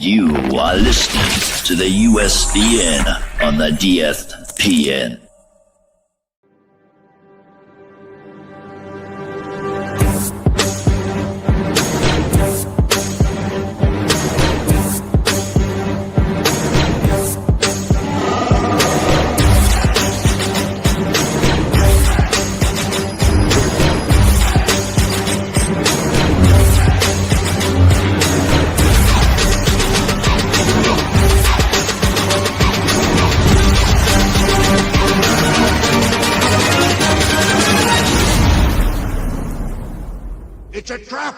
You are listening to the USDN on the DSPN. It's a trap!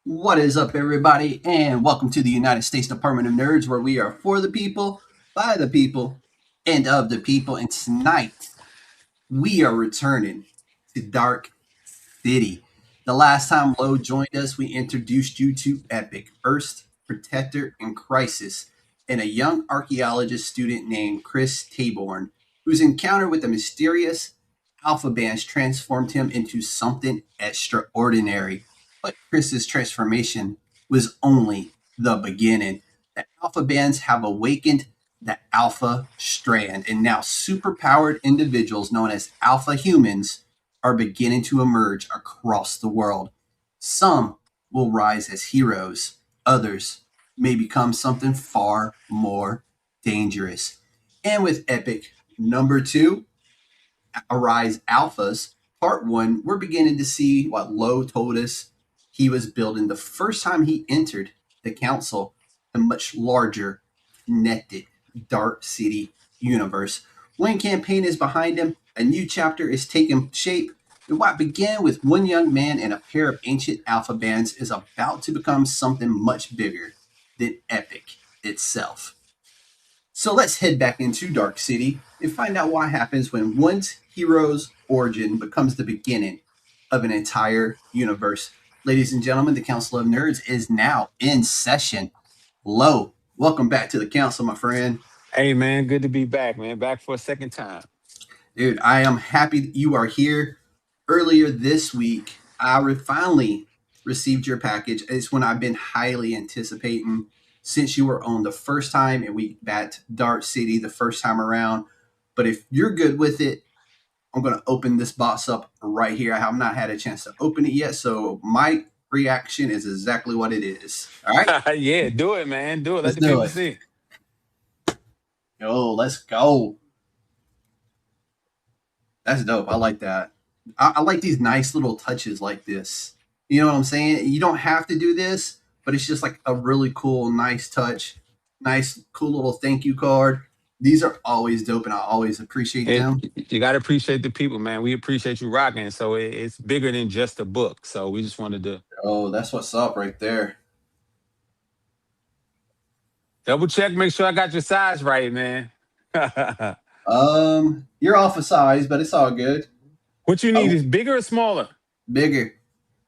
What is up, everybody, and welcome to the United States Department of Nerds, where we are for the people, by the people, and of the people. And tonight, we are returning to Dark City. The last time Lo joined us, we introduced you to E.P.I.C, First Protector in Crisis, and a young archaeologist student named Chris Tayborne, whose encounter with the mysterious Alpha bands transformed him into something extraordinary. But Chris's transformation was only the beginning. The Alpha bands have awakened the Alpha Strand, and now superpowered individuals known as Alpha humans are beginning to emerge across the world. Some will rise as heroes. Others may become something far more dangerous. And with E.P.I.C number 2, Arise Alphas, part 1, we're beginning to see what Lo told us he was building the first time he entered the council, a much larger, connected Dark City universe. One campaign is behind him, a new chapter is taking shape, and what began with one young man and a pair of ancient Alpha bands is about to become something much bigger than E.P.I.C itself. So let's head back into Dark City and find out what happens when one hero's origin becomes the beginning of an entire universe. Ladies and gentlemen, the Council of Nerds is now in session. Lo, welcome back to the council, my friend. Hey, man, good to be back, man. Back for a second time. Dude, I am happy that you are here. Earlier this week, I finally received your package. It's one I've been highly anticipating since you were on the first time, and we backed Dark City the first time around. But if you're good with it, I'm going to open this box up right here. I have not had a chance to open it yet, so my reaction is exactly what it is. All right? Yeah, do it, man. Do it. Let's Let the people do it. see. Yo, let's go. That's dope. I like that. I like these nice little touches like this. You know what I'm saying? You don't have to do this, but it's just like a really cool, nice touch. Nice, cool little thank you card. These are always dope, and I always appreciate them. You got to appreciate the people, man. We appreciate you rocking. So it's bigger than just a book. So we just wanted to Oh, that's what's up right there. double check, make sure I got your size right, man. You're off a size, but it's all good. What you need is bigger or smaller? Bigger.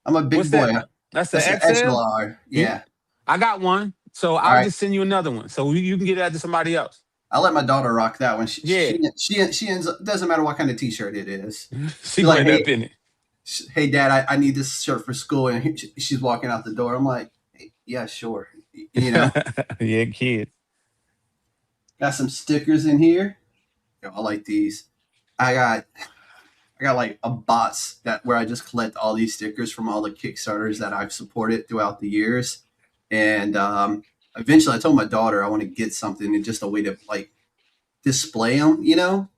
I'm a big What's boy. that? That's the That's XL? an XLR. Yeah. I got one. So I'll right. just send you another one. So you can get that to somebody else. I let my daughter rock that one. Yeah. She ends up, doesn't matter what kind of t-shirt it is. She like, went up in it. Hey, Dad, I need this shirt for school. And she's walking out the door. I'm like, hey, yeah, sure. You know? Yeah, kid. Got some stickers in here. Yo, I like these. I got like a box where I just collect all these stickers from all the Kickstarters that I've supported throughout the years. And eventually I told my daughter I want to get something and just a way to like display them, you know?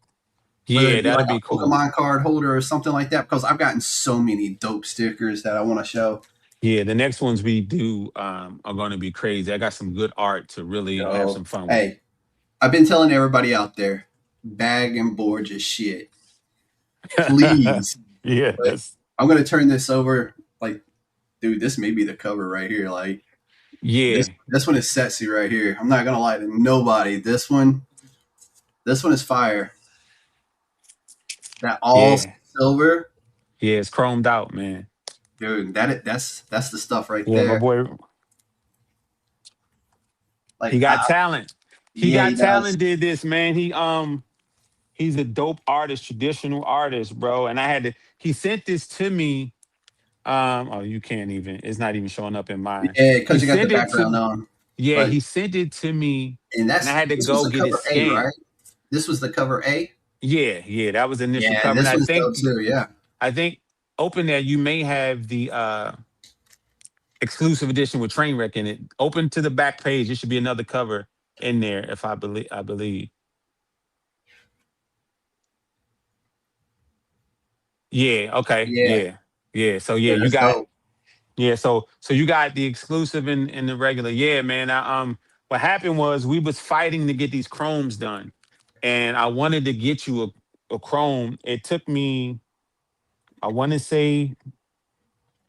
Yeah, that'd like be a cool. Pokemon card holder or something like that, because I've gotten so many dope stickers that I want to show. Yeah, the next ones we do are going to be crazy. I got some good art to really have some fun with. Hey, I've been telling everybody out there, bag and board your shit. Please. Yes. I'm going to turn this over. Like, dude, this may be the cover right here. Like, yeah, this one is sexy right here. I'm not going to lie to nobody. This one is fire. That all Yeah. silver, Yeah, it's chromed out, man. dude. That's the stuff right Yeah, my there. boy, he Like, got talent. He yeah, he got does. talent, did this, man. He's a dope artist, traditional artist, bro. And I had to he sent this to me. Oh, you can't even, it's not even showing up in mine. Yeah, He because you got the sent it background to on. Yeah, But he sent it to me and and I had to this was go the get it cover A, scanned. right? This was the cover A. Yeah, yeah, that was the initial Yeah, and cover. And this one's dope too. Yeah. I think open that you may have the exclusive edition with Trainwreck in it. Open to the back page. There should be another cover in there, if I believe. Yeah, okay. Yeah. Yeah. Yeah. So yeah, Yeah, you that's got dope. yeah, so you got the exclusive and the regular. Yeah, man. What happened was we was fighting to get these chromes done. And I wanted to get you a chrome. It took me, I want to say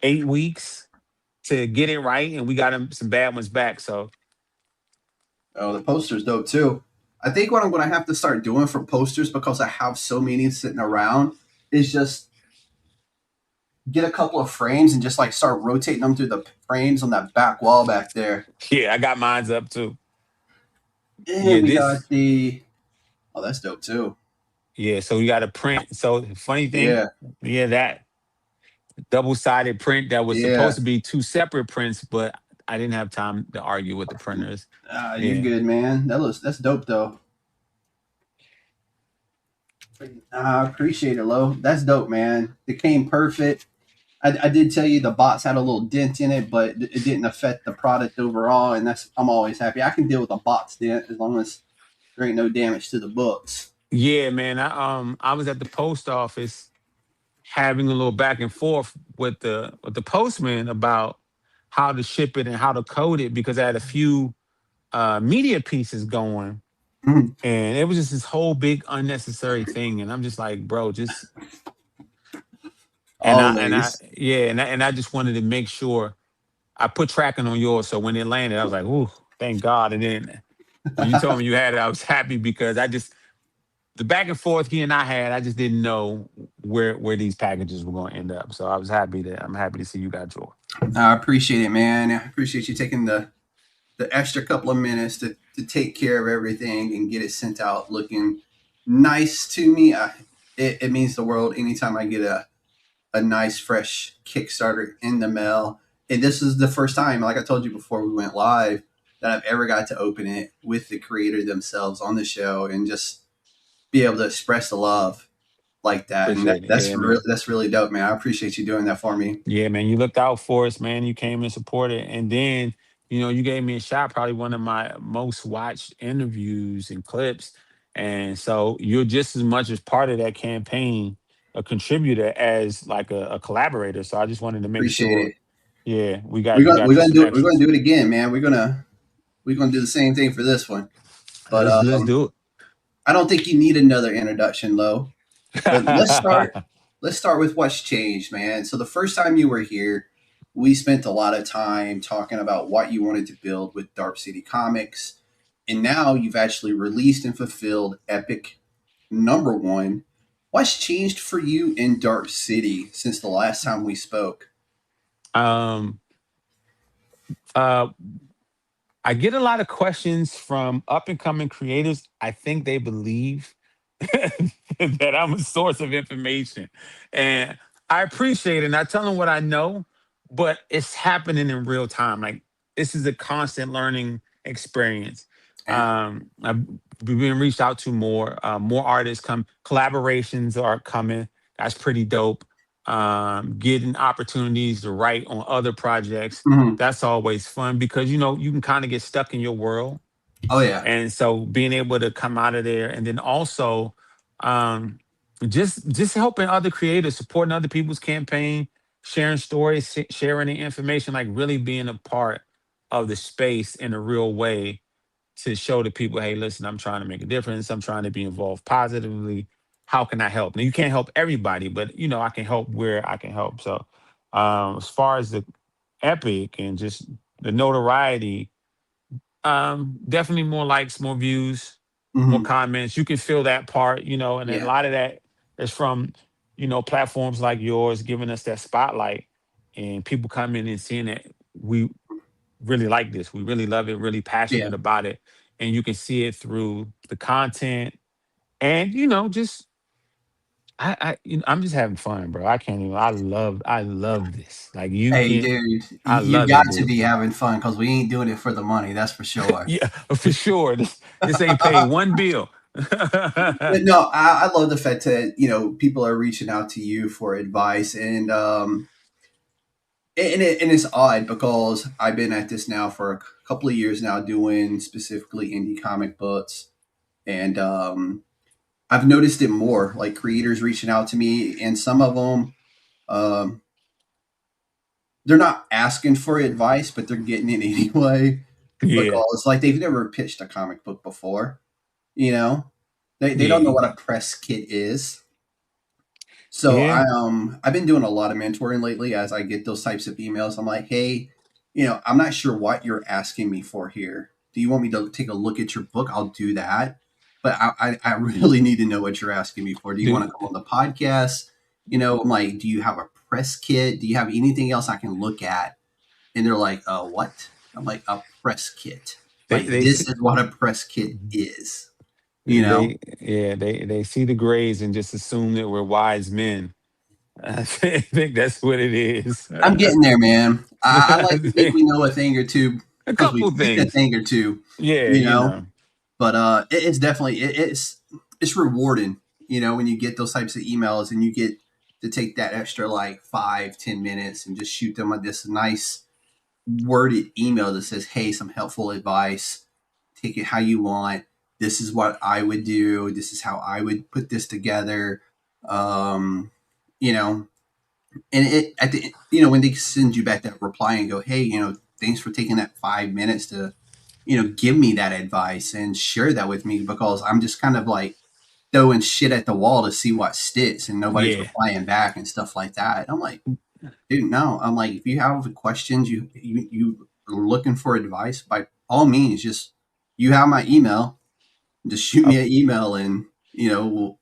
8 weeks to get it right, and we got him some bad ones back. So Oh, the poster's dope too. I think what I'm going to have to start doing for posters, because I have so many sitting around, is just get a couple of frames and just like start rotating them through the frames on that back wall back there. yeah, I got mines up too. Yeah, And we got this the, oh, that's dope too. yeah, so we got a print. So funny thing, Yeah. yeah, that double-sided print that was supposed Yeah. to be two separate prints, but I didn't have time to argue with the printers. You're Yeah. good, man. That's dope though. I appreciate it, Lo. That's dope, man. It came perfect. I did tell you the box had a little dent in it, but it didn't affect the product overall, and that's I'm always happy. I can deal with a box dent as long as there ain't no damage to the books. Yeah, man. I was at the post office having a little back and forth with the postman about how to ship it and how to code it because I had a few media pieces going Mhm. and it was just this whole big unnecessary thing. And I'm just like, bro, just and I Always. yeah, and I just wanted to make sure I put tracking on yours. So when it landed, I was like, ooh, thank God. And then when you told me you had it, I was happy because I just the back and forth he and I had, I just didn't know where these packages were going to end up. So I'm happy to see you got yours. I appreciate it, man. I appreciate you taking the extra couple of minutes to take care of everything and get it sent out looking nice to me. It means the world anytime I get a nice fresh Kickstarter in the mail. And this is the first time, like I told you before we went live, that I've ever got to open it with the creator themselves on the show and just be able to express the love like that. And Appreciate it. Yeah, man. that's really dope, man. I appreciate you doing that for me. Yeah, man. You looked out for us, man. You came and supported. And then, you gave me a shot, probably one of my most watched interviews and clips. And so you're just as much as part of that campaign, a contributor as like a collaborator. So I just wanted to make Appreciate sure, it. yeah, we got We're you gonna some do it. We're gonna extras. do it again, man. We're gonna do the same thing for this one. But Let's do I don't think you need another introduction, Lo. But it. let's start with what's changed, man. So the first time you were here, we spent a lot of time talking about what you wanted to build with Dark City Comics. And now you've actually released and fulfilled Epic #1. What's changed for you in Dark City since the last time we spoke? um uh I get a lot of questions from up and coming creators. I think they believe that I'm a source of information. And I appreciate it. And I tell them what I know, but it's happening in real time. Like this is a constant learning experience. Yeah. I've been reached out to more artists come, collaborations are coming. That's pretty dope. Getting opportunities to write on other projects. Mhm. That's always fun because you can kind of get stuck in your world Oh yeah. and so being able to come out of there and then also um just helping other creators supporting other people's campaign sharing stories sharing the information like really being a part of the space in a real way to show the people hey listen I'm trying to make a difference I'm trying to be involved positively how can I help now you can't help everybody but I can help where I can help so as far as the epic and just the notoriety definitely more likes, more views, more Mhm. comments. You can feel that part, and a Yeah. lot of that It's from, platforms like yours giving us that spotlight, and people coming and seeing that we really like this. We really love it, really Yeah. passionate about it. And you can see it through the content. And, just I'm just having fun, bro. I can't even I love this. Like you Hey, can't dude, I you love got it, to dude. be having fun because we ain't doing it for the money. That's for sure. Yeah, for sure. This ain't paid one bill. But no, I love the fact that people are reaching out to you for advice, and it's odd because I've been at this now for a couple of years now, doing specifically indie comic books, and I've noticed it more, like creators reaching out to me, and some of them, um, they're not asking for advice, but they're getting it anyway Yeah, because like they've never pitched a comic book before, you know, they don't know what yeah, a press kit is. So yeah, I've been doing a lot of mentoring lately as I get those types of emails. I'm like, hey, I'm not sure what you're asking me for here. Do you want me to take a look at your book? I'll do that. But I really need to know what you're asking me for. Do you want to dude. come on the podcast? I'm like, do you have a press kit? Do you have anything else I can look at? And they're like, what? I'm like, a press kit. They Like, they this see, is what a press kit is, you know? they yeah they see the grays and just assume that we're wise men. I think that's what it is. I'm getting there, man. I like to think we know a thing or two A because we've couple seen a things. thing or two, Yeah, you know. But it's definitely it's rewarding, when you get those types of emails and you get to take that extra like 5-10 minutes and just shoot them this nice worded email that says, "Hey, some helpful advice. Take it how you want. This is what I would do. This is how I would put this together." Um, you know, and it at the when they send you back that reply and go, hey, thanks for taking that 5 minutes to give me that advice and share that with me, because I'm just kind of like throwing shit at the wall to see what sticks, and nobody's yeah. replying back and stuff like that. And I'm like, dude, no. I'm like, if you have questions, you are looking for advice, by all means, just, you have my email, just shoot me Oh, an email, and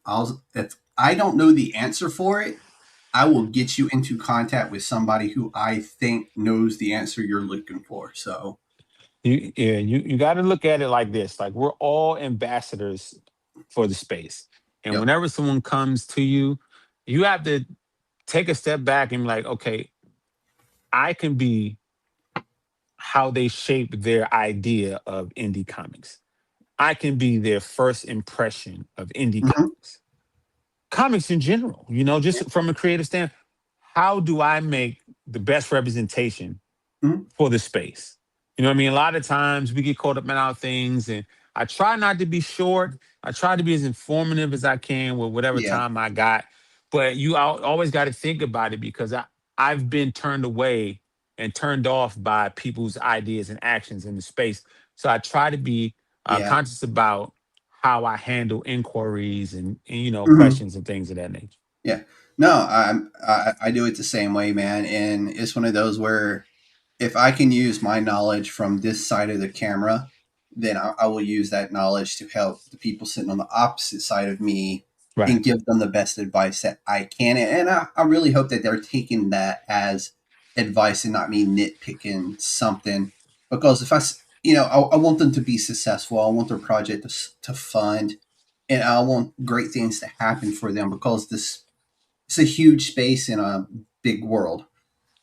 I'll, if I don't know the answer for it, I will get you into contact with somebody who I think knows the answer you're looking for. So, you got to look at it like this. Like we're all ambassadors for the space, and yep. whenever someone comes to you, you have to take a step back and be like, okay, I can be how they shape their idea of indie comics. I can be their first impression of indie Hmm. comics, comics in general, just from a creative stand. How do I make the best representation Hmm. for the space? You know what I mean? A lot of times we get caught up in our things, and I try not to be short. I try to be as informative as I can with whatever Yeah. time I got. But you always got to think about it, because I've been turned away and turned off by people's ideas and actions in the space. So I try to be Yeah. conscious about how I handle inquiries and Hmm. questions and things of that nature. Yeah. No, I do it the same way, man. And it's one of those where if I can use my knowledge from this side of the camera, then I will use that knowledge to help the people sitting on the opposite side of me Right. and give them the best advice that I can. And I really hope that they're taking that as advice and not me nitpicking something. Because if I want them to be successful. I want their project to fund, and I want great things to happen for them, because this it's a huge space in a big world.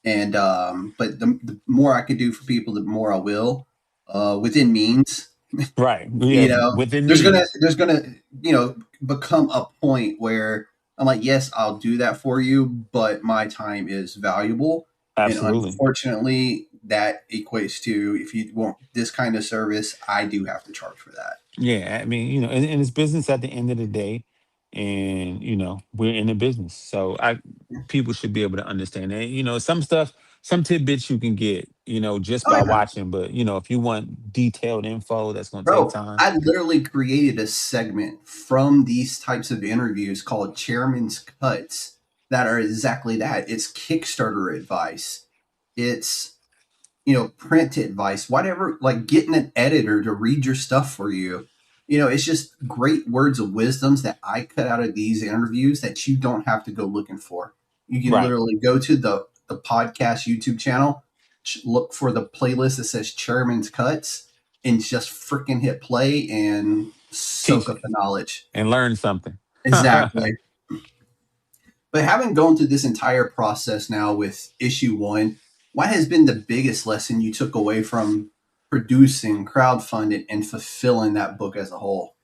And but the more I could do for people, the more I will, within means. Right. you Yeah. know Within there's gonna means. there's gonna become a point where I'm like, yes, I'll do that for you, but my time is valuable, and Absolutely. unfortunately that equates to, if you want this kind of service, I do have to charge for that. Yeah, I mean, and it's business at the end of the day, and we're in the business, so I people should be able to understand that. Some stuff, some tidbits you can get, just Oh by yeah. watching, but if you want detailed info, that's going to take Bro, time. I literally created a segment from these types of interviews called Chairman's Cuts, that are exactly that. It's Kickstarter advice. It's, print advice, whatever, like getting an editor to read your stuff for you. it's just great words of wisdoms that I cut out of these interviews that you don't have to go looking for. You can Right. literally go to the podcast YouTube channel, look for the playlist that says Chairman's Cuts, and just freaking hit play and soak Teach up the knowledge. and learn something. Exactly. But having gone through this entire process now with issue 1, what has been the biggest lesson you took away from producing, crowdfunding, and fulfilling that book as a whole?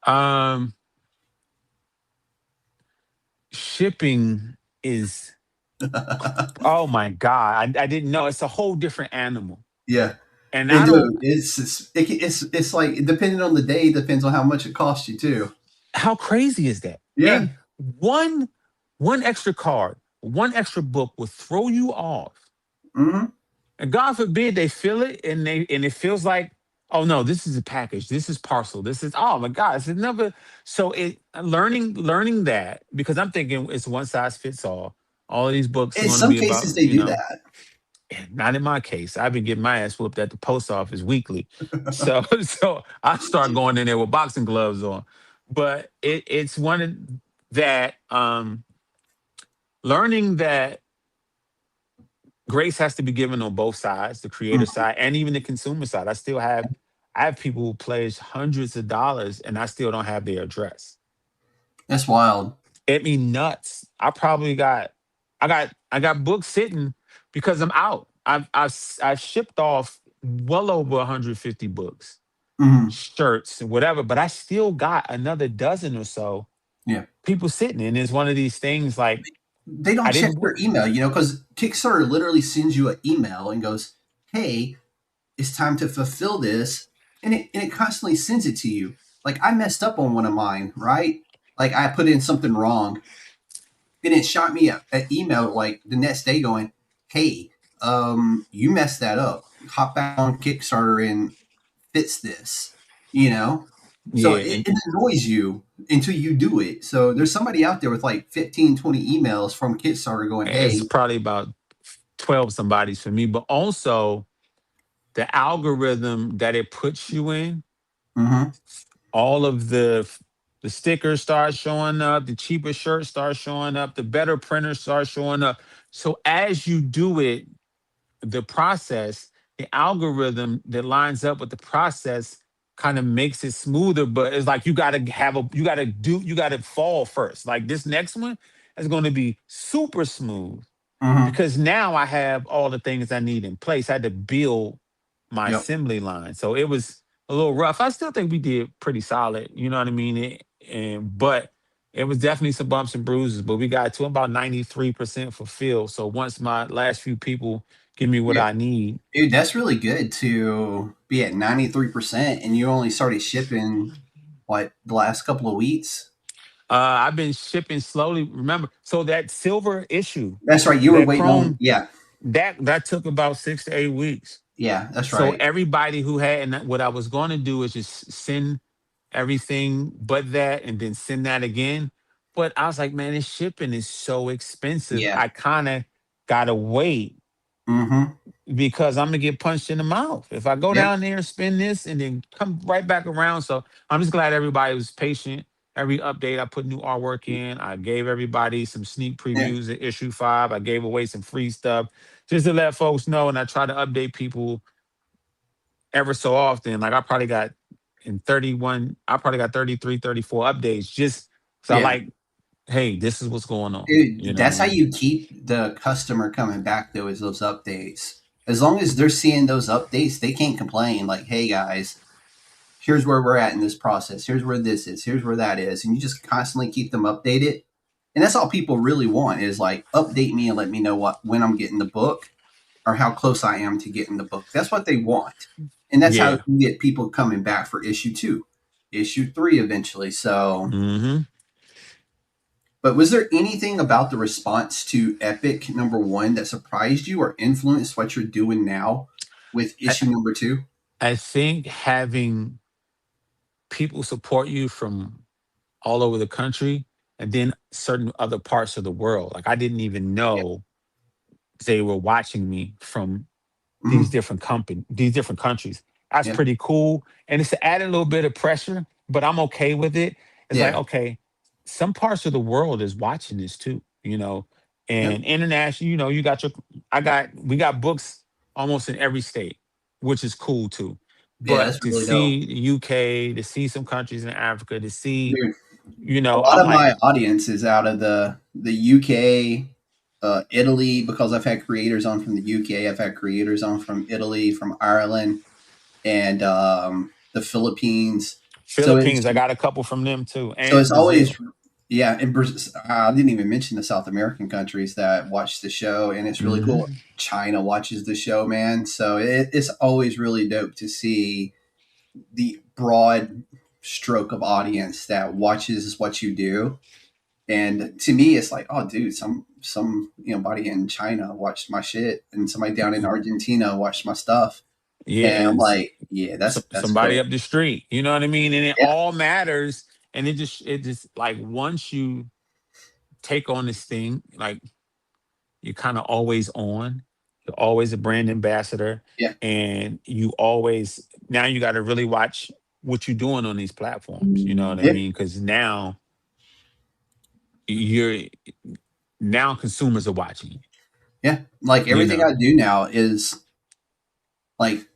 um, Shipping is, oh my God. I didn't know. It's a whole different animal. Yeah. And And I don't, dude, it's like depending on the day, depends on how much it costs you too. how crazy is that? Yeah. And one extra card, one extra book will throw you off. Hmm. And God forbid they feel it and it feels like, oh no, this is a package, this is parcel, this is, oh my God, it's never. So it learning that, because I'm thinking it's one size fits all of these books are In going to some be cases, about, they do that. not in my case. I've been getting my ass whooped at the post office weekly. So so I start going in there with boxing gloves on. But it's one of that, learning that grace has to be given on both sides, the creator Mhm. side and even the consumer side. I have people who pledge hundreds of dollars and I still don't have their address. That's wild. It me nuts. I got books sitting because I'm out. I've shipped off well over 150 books, Hmm. shirts, and whatever, but I still got another dozen or so Yeah. people sitting. And it's one of these things like They don't I check didn't. your email, because Kickstarter literally sends you an email and goes, "Hey, it's time to fulfill this," and it constantly sends it to you. Like I messed up on one of mine, right? Like I put in something wrong, and it shot me an email like the next day going, "Hey, you messed that up. Hop back on Kickstarter and fix this." You know, so Yeah, it annoys you until you do it. So there's somebody out there with like 15, 20 emails from Kickstarter going, it's "Hey, probably about 12 somebody's for me, but also the algorithm that it puts you in, mm-hmm, all of the stickers start showing up, the cheaper shirts start showing up, the better printers start showing up. So as you do it, the process, the algorithm that lines up with the process kind of makes it smoother, but it's like you gotta fall first. Like this next one is going to be super smooth mm-hmm, because now I have all the things I need in place. I had to build my yep, assembly line. So it was a little rough. I still think we did pretty solid, you know what I mean? But it was definitely some bumps and bruises, but we got to about 93% fulfilled. So once my last few people give me what yeah." I need, Dude, that's really good to be at 93%, and you only started shipping what the last couple of weeks. I've been shipping slowly. Remember, so that silver issue, That's right. You were that waiting on, chrome, yeah, that took about 6 to 8 weeks. yeah, that's So right. everybody who had, and what I was going to do is just send everything but that and then send that again. But I was like, man, this shipping is so expensive. Yeah. I kind of gotta wait Mm-hmm. because I'm gonna get punched in the mouth if I go Yep. down there and spend this and then come right back around. So I'm just glad everybody was patient. Every update, I put new artwork in. I gave everybody some sneak Yeah. previews at issue 5. I gave away some free stuff just to let folks know. And I try to update people ever so often. Like I probably got in 31, I probably got 33, 34 updates just so I Yeah. like, hey, this is what's going on. You Dude, know what I that's how mean? you keep the customer coming back, though, is those updates. As long as they're seeing those updates, they can't complain. Like, "Hey, guys, here's where we're at in this process. Here's where this is. Here's where that is." And you just constantly keep them updated. And that's all people really want is like, update me and let me know when I'm getting the book or how close I am to getting the book. That's what they want. And that's how Yeah. you get people coming back for issue 2, issue 3 eventually. So, Hmm. but was there anything about the response to Epic #1 that surprised you or influenced what you're doing now with I, issue #2? I think having people support you from all over the country and then certain other parts of the world. Like I didn't even Yeah. know they were watching me from Hmm. these different countries. That's Yeah. pretty cool. And it's added a little bit of pressure. but I'm okay with it. It's like, Yeah. okay, some parts of the world is watching this too, Yep. and international, you got we got books almost in every state, which is cool too. Yeah, that's But to really dope. see the UK, to see some countries in Africa, to see, Dude, a lot I'm of like, my audience is out of the UK, Italy, because I've had creators on from the UK. I've had creators on from Italy, from Ireland, and the Philippines. So it's Philippines, I got a couple from them too, so and it's always Brazil. yeah. And I didn't even mention the South American countries that watch the show, and it's really cool. Hmm. China watches the show, man. So it's always really dope to see the broad stroke of audience that watches what you do. And to me, it's like, oh, dude, some body in China watched my shit, and somebody down in Argentina watched my stuff, Yeah, and I'm and like, yeah, that's somebody dope. up the street, you know what I mean? And it Yeah, all matters. And it just like once you take on this thing, like you're kind of always on. You're always a brand ambassador, yeah, and you always now you got to really watch what you're doing on these platforms. You know what I yeah, mean? Because you're now consumers are watching you. yeah. Like You everything know, I do now is like,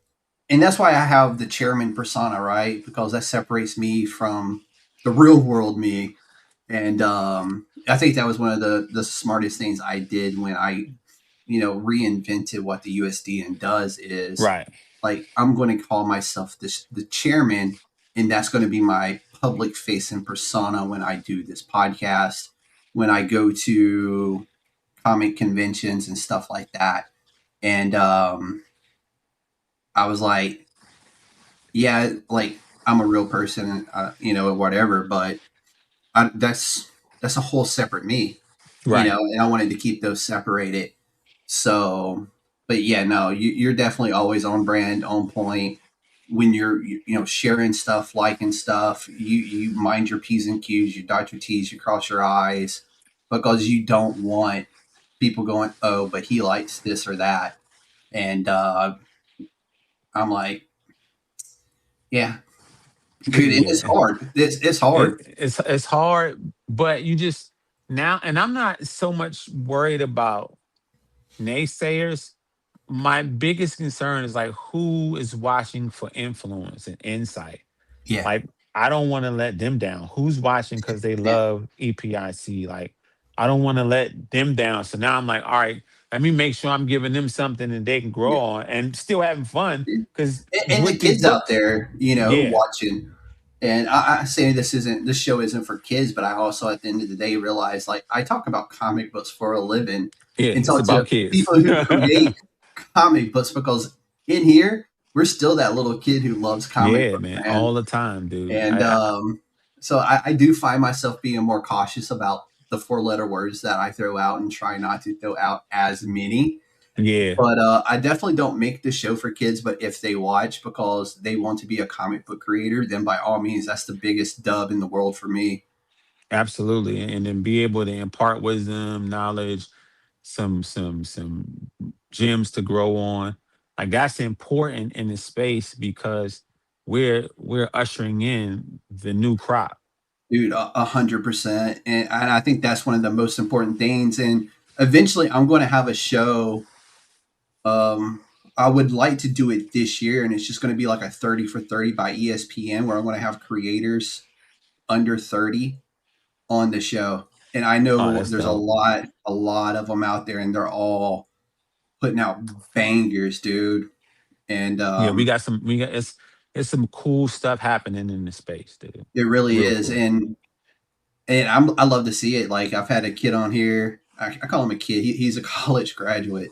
and that's why I have the chairman persona, right? Because that separates me from the real world me. And I think that was one of the smartest things I did when I reinvented what the USDN does is right? like I'm going to call myself the chairman, and that's going to be my public facing persona when I do this podcast, when I go to comic conventions and stuff like that. And I was like, yeah, like I'm a real person, or whatever, but that's a whole separate me, Right. and I wanted to keep those separated. So, but yeah, no, you're definitely always on brand, on point. When you're sharing stuff, liking stuff, you mind your p's and q's, you dot your t's, you cross your i's, because you don't want people going, oh, but he likes this or that, and I'm like, yeah, dude, and it's Yeah. hard. It's hard. It's hard, but you just now, and I'm not so much worried about naysayers. My biggest concern is like who is watching for influence and insight. Yeah, Like I don't want to let them down. Who's watching because they yeah, love EPIC? Like I don't want to let them down. So now I'm like, all right, let me make sure I'm giving them something that they can grow yeah. on and still having fun. Because And the with these kids out books, there, yeah, watching. And I say this show isn't for kids, but I also at the end of the day realize like I talk about comic books for a living yeah, and it's talk about to kids. people who create comic books because in here we're still that little kid who loves comic Yeah, books, man, man. all the time, dude. And so I do find myself being more cautious about the four-letter words that I throw out and try not to throw out as many. Yeah, But I definitely don't make the show for kids. But if they watch because they want to be a comic book creator, then by all means, that's the biggest dub in the world for me. absolutely. And then be able to impart wisdom, knowledge, some gems to grow on. Like that's important in this space because we're ushering in the new crop. Dude, 100%. And I think that's one of the most important things. And eventually, I'm going to have a show. Um, I would like to do it this year, and it's just going to be like a 30 for 30 by ESPN, where I'm going to have creators under 30 on the show. And I Oh, know that's there's dope. a lot of them out there, and they're all putting out bangers, dude. And Yeah, we got it's some cool stuff happening in the space, dude. it really Real is. cool. And I love to see it. Like I've had a kid on here. I call him a kid. He's a college graduate,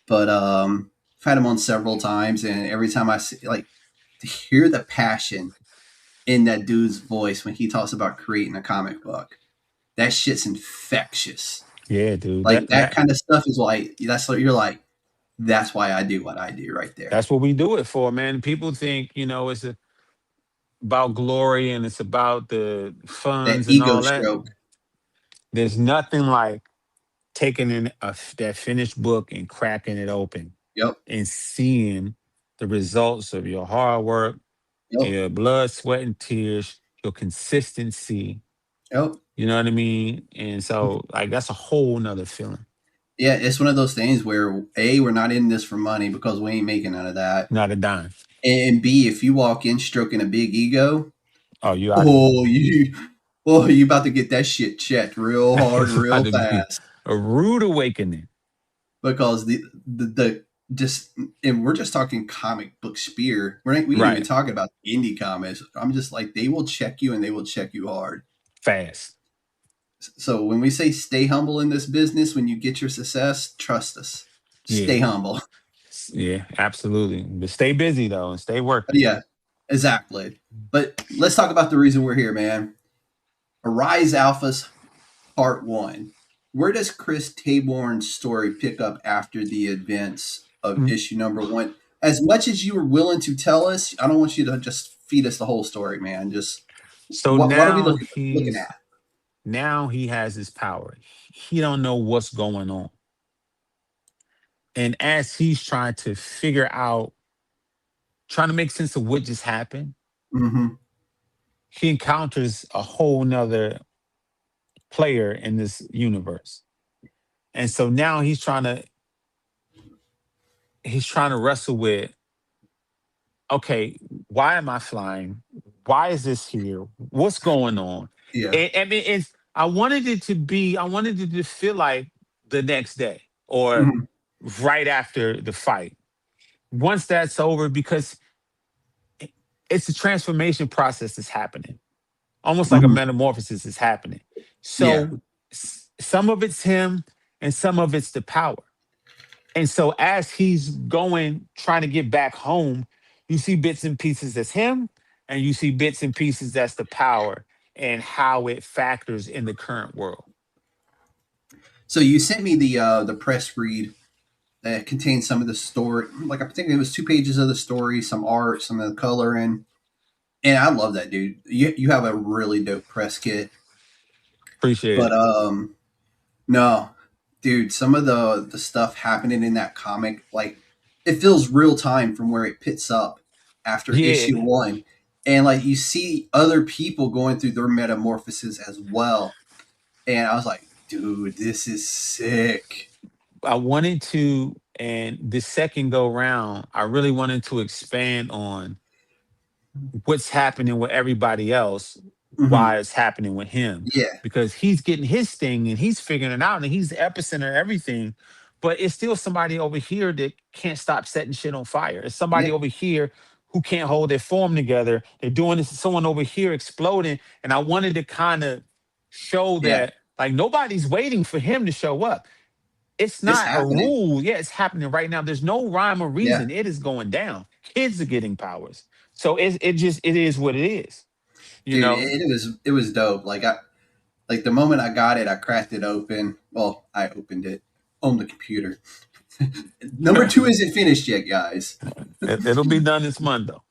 but I've had him on several times, and every time I see like to hear the passion in that dude's voice when he talks about creating a comic book, that shit's infectious. Yeah, dude. Like that kind of stuff is like that's what you're like. That's why I do what I do right there. That's what we do it for, man. People think, about glory and it's about the That funds and ego all that. stroke. There's nothing like taking in that finished book and cracking it open Yep. and seeing the results of your hard work, Yep. Yeah, blood, sweat, and tears, your consistency. Yep. You know what I mean? And so, like, that's a whole nother feeling. Yeah, it's one of those things where A, we're not in this for money because we ain't making none of that. Not a dime. And B, if you walk in stroking a big ego, Oh, you out of here. oh you about to get that shit checked real hard, It's about real to be fast. a rude awakening. Because the just and we're just talking comic book spear. We ain't even Right. talking about indie comics. I'm just like, they will check you and they will check you hard. Fast. So when we say stay humble in this business, when you get your success, trust us. Stay Yeah. humble. Yeah, absolutely. But stay busy though and stay working. Yeah, exactly. But let's talk about the reason we're here, man. Arise Alphas Part 1. Where does Chris Tayborne's story pick up after the events of Mm. issue number 1? As much as you were willing to tell us, I don't want you to just feed us the whole story, man. Just So what are we now looking at? he has his power. He don't know what's going on. And as he's trying to figure out, trying to make sense of what just happened, Mm-hmm. he encounters a whole nother player in this universe. And so now he's trying to wrestle with, okay, why am I flying? Why is this here? What's going on? Yeah. I mean, I wanted it to feel like the next day or Mm-hmm. right after the fight. Once that's over, because it's a transformation process that's happening, almost like a Mm-hmm. metamorphosis is happening. Yeah. So some of it's him and some of it's the power. And so as he's going, trying to get back home, you see bits and pieces that's him, and you see bits and pieces that's the power and how it factors in the current world. So you sent me the press read that contains some of the story. Like, I think it was 2 pages of the story, some art, some of the coloring. And I love that, dude. You have a really dope press kit. Appreciate But it. no, dude, some of the stuff happening in that comic, like, it feels real time from where it picks up after Yeah, issue 1. And like, you see other people going through their metamorphoses as well. And I was like, dude, this is sick. I wanted to, and the second go round, I really wanted to expand on what's happening with everybody else, Mm-hmm. why it's happening with him, Yeah. because he's getting his thing and he's figuring it out and he's the epicenter of everything. But it's still somebody over here that can't stop setting shit on fire. It's somebody Yeah. over here who can't hold their form together. They're doing this, someone over here exploding. And I wanted to kind of show Yeah. that, like, nobody's waiting for him to show up. It's It's not a happening. rule. Yeah, it's happening right now. There's no rhyme or Yeah. reason. It is going down. Kids are getting powers. So it is what it is. You Dude, know, it was dope. Like the moment I got it, I cracked it open. Well, I opened it on the computer. Number 2 isn't finished yet, guys. it'll be done this month though.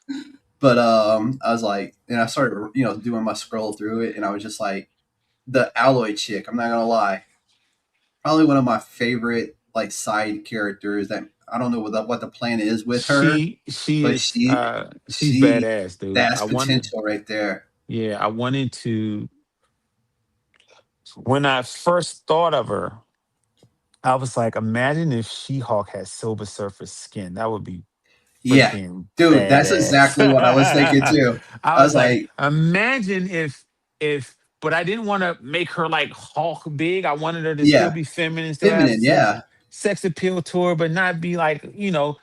But I was like, and I started, doing my scroll through it, and I was just like, the alloy chick. I'm not gonna lie, probably one of my favorite like side characters. That I don't know what the plan is with her, She but is she's she badass, dude. that's potential right there. I wanted to, when I first thought of her, I was like, imagine if She-Hulk had Silver Surfer skin. That would be Yeah, freaking dude, that's badass. exactly what I was thinking too. I I was was like, like, imagine if but I didn't want to make her like Hulk big. I wanted her to still yeah, be feminine, still have feminine, yeah, sex appeal to her, but not be like,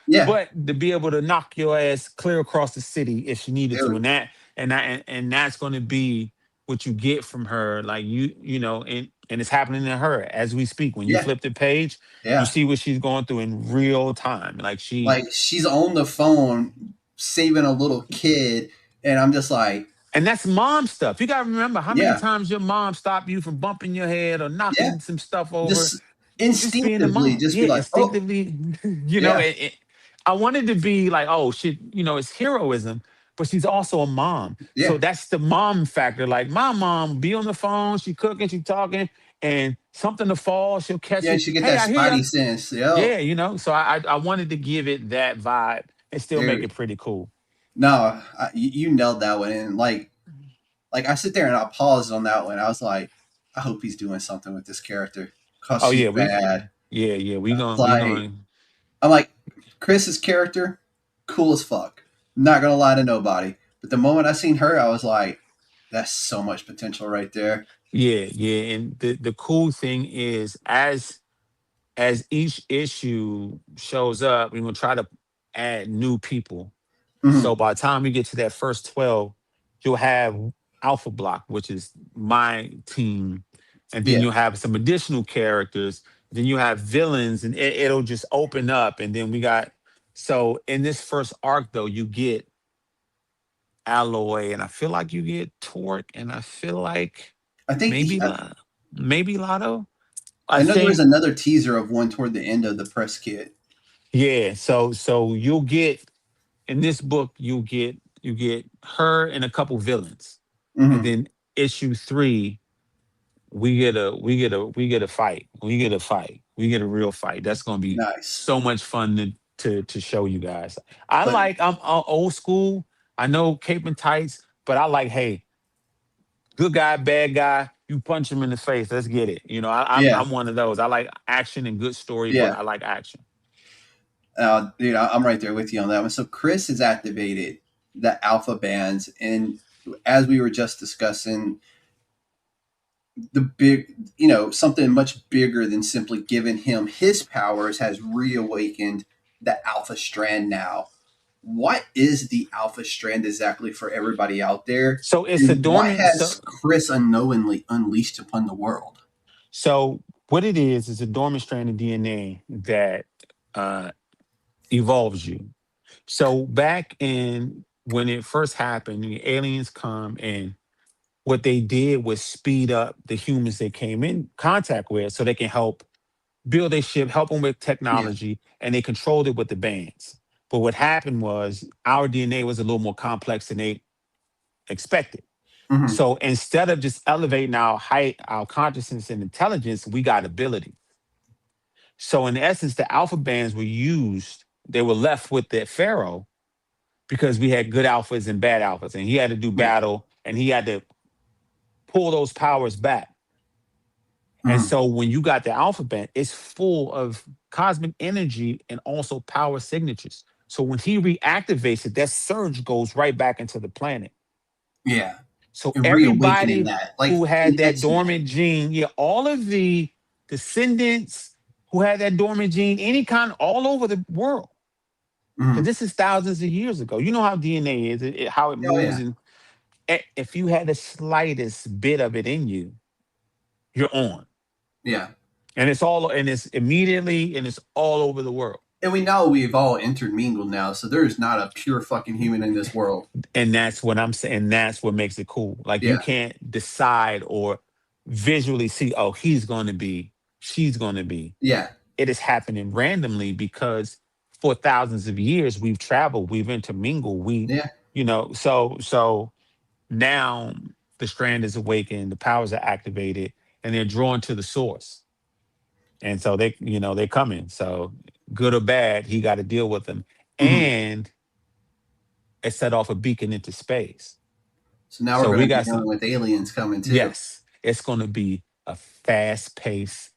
yeah, but to be able to knock your ass clear across the city if she needed to. dude, And that's gonna be what you get from her. Like and it's happening to her as we speak. When you yeah, flip the page, you yeah. see what she's going through in real time. Like Like, she's on the phone saving a little kid, and I'm just like, and that's mom stuff. You gotta remember how many yeah, times your mom stopped you from bumping your head or yeah, knocking some stuff over. just Just being a instinctively, mom. just Yeah, be like, oh, instinctively, yeah, I wanted to be like, oh shit, it's heroism, but she's also a mom. yeah, So that's the mom factor. Like my mom be on the phone, she cooking, she talking, and something to fall, she'll catch yeah. it. She get Hey, that I hear ya. spidey sense, yo, Yeah, so I wanted to give it that vibe and still make dude. it pretty cool. No, you nailed that one. And like I sit there and I pause on that one. I was like, I hope he's doing something with this character because Oh she's yeah, bad. yeah, It's we like going I'm like Chris's character, cool as fuck. Not gonna lie to nobody. But the moment I seen her, I was like, that's so much potential right there. yeah. And the cool thing is as each issue shows up, we're gonna try to add new people. So Hmm. by the time we get to that first 12, you'll have Alpha Block, which is my team. And then Yeah, you'll have some additional characters. Then you have villains, and it'll just open up. And then we got, so in this first arc, though, you get Alloy, and I feel like you get Torque, and I feel like I think maybe maybe Lotto. I I know there was think, another teaser of one toward the end of the press kit. yeah. So you'll get in this book, you get her and a couple villains, and Hmm. then issue 3, we get a fight. We get a fight. We get a real fight. That's gonna be Nice, so much fun to show you guys. I but like I'm old school. I know cape and tights, but I like, hey, good guy, bad guy. You punch him in the face. Let's get it. You know, yeah, I'm one of those. I like action and good story, but yeah. I like action. Dude, I'm right there with you on that one. So Chris has activated the alpha bands, and as we were just discussing, the big, something much bigger than simply giving him his powers has reawakened the Alpha Strand now. What is the Alpha Strand exactly for everybody out there? So it's a And what dormant. has Chris unknowingly unleashed upon the world? So what it is a dormant strand of DNA that uh, evolves you. So back in when it first happened, the aliens come, and what they did was speed up the humans they came in contact with so they can help build a ship, help them with Yeah. technology, and they controlled it with the bands. But what happened was our DNA was a little more complex than they expected. Hmm. So instead of just elevating our height, our consciousness and intelligence, we got ability. So in essence, the alpha bands were used. They were left with the pharaoh because we had good alphas and bad alphas, and he had to do Yeah. battle, and he had to pull those powers back. And Hmm. so when you got the alpha band, it's full of cosmic energy and also power signatures. So when he reactivates it, that surge goes right back into the planet. Yeah. So And reawakening everybody that, like who had that enhancing dormant gene, yeah, all of the descendants who had that dormant gene, any kind, all over the world. it. Hmm. Because this is thousands of years ago. You know how DNA is, how it Oh, moves, yeah. and if you had the slightest bit of it in you, you're on, Yeah. and it's all, and it's immediately, and it's all over the world. And we know we've all intermingled now, so there's not a pure fucking human in this world. And that's what I'm saying. That's what makes it cool. Like you Yeah. can't decide or visually see, oh, he's going to be, she's going to be. Yeah. It is happening randomly because for thousands of years we've traveled, we've intermingled, Yeah. so now the strand is awakened, the powers are activated, and they're drawn to the source. And so they're coming. So good or bad, he got to deal with them. Hmm. And it set off a beacon into space. So now we're So going we to be got dealing some, with aliens coming too. yes, it's going to be a fast paced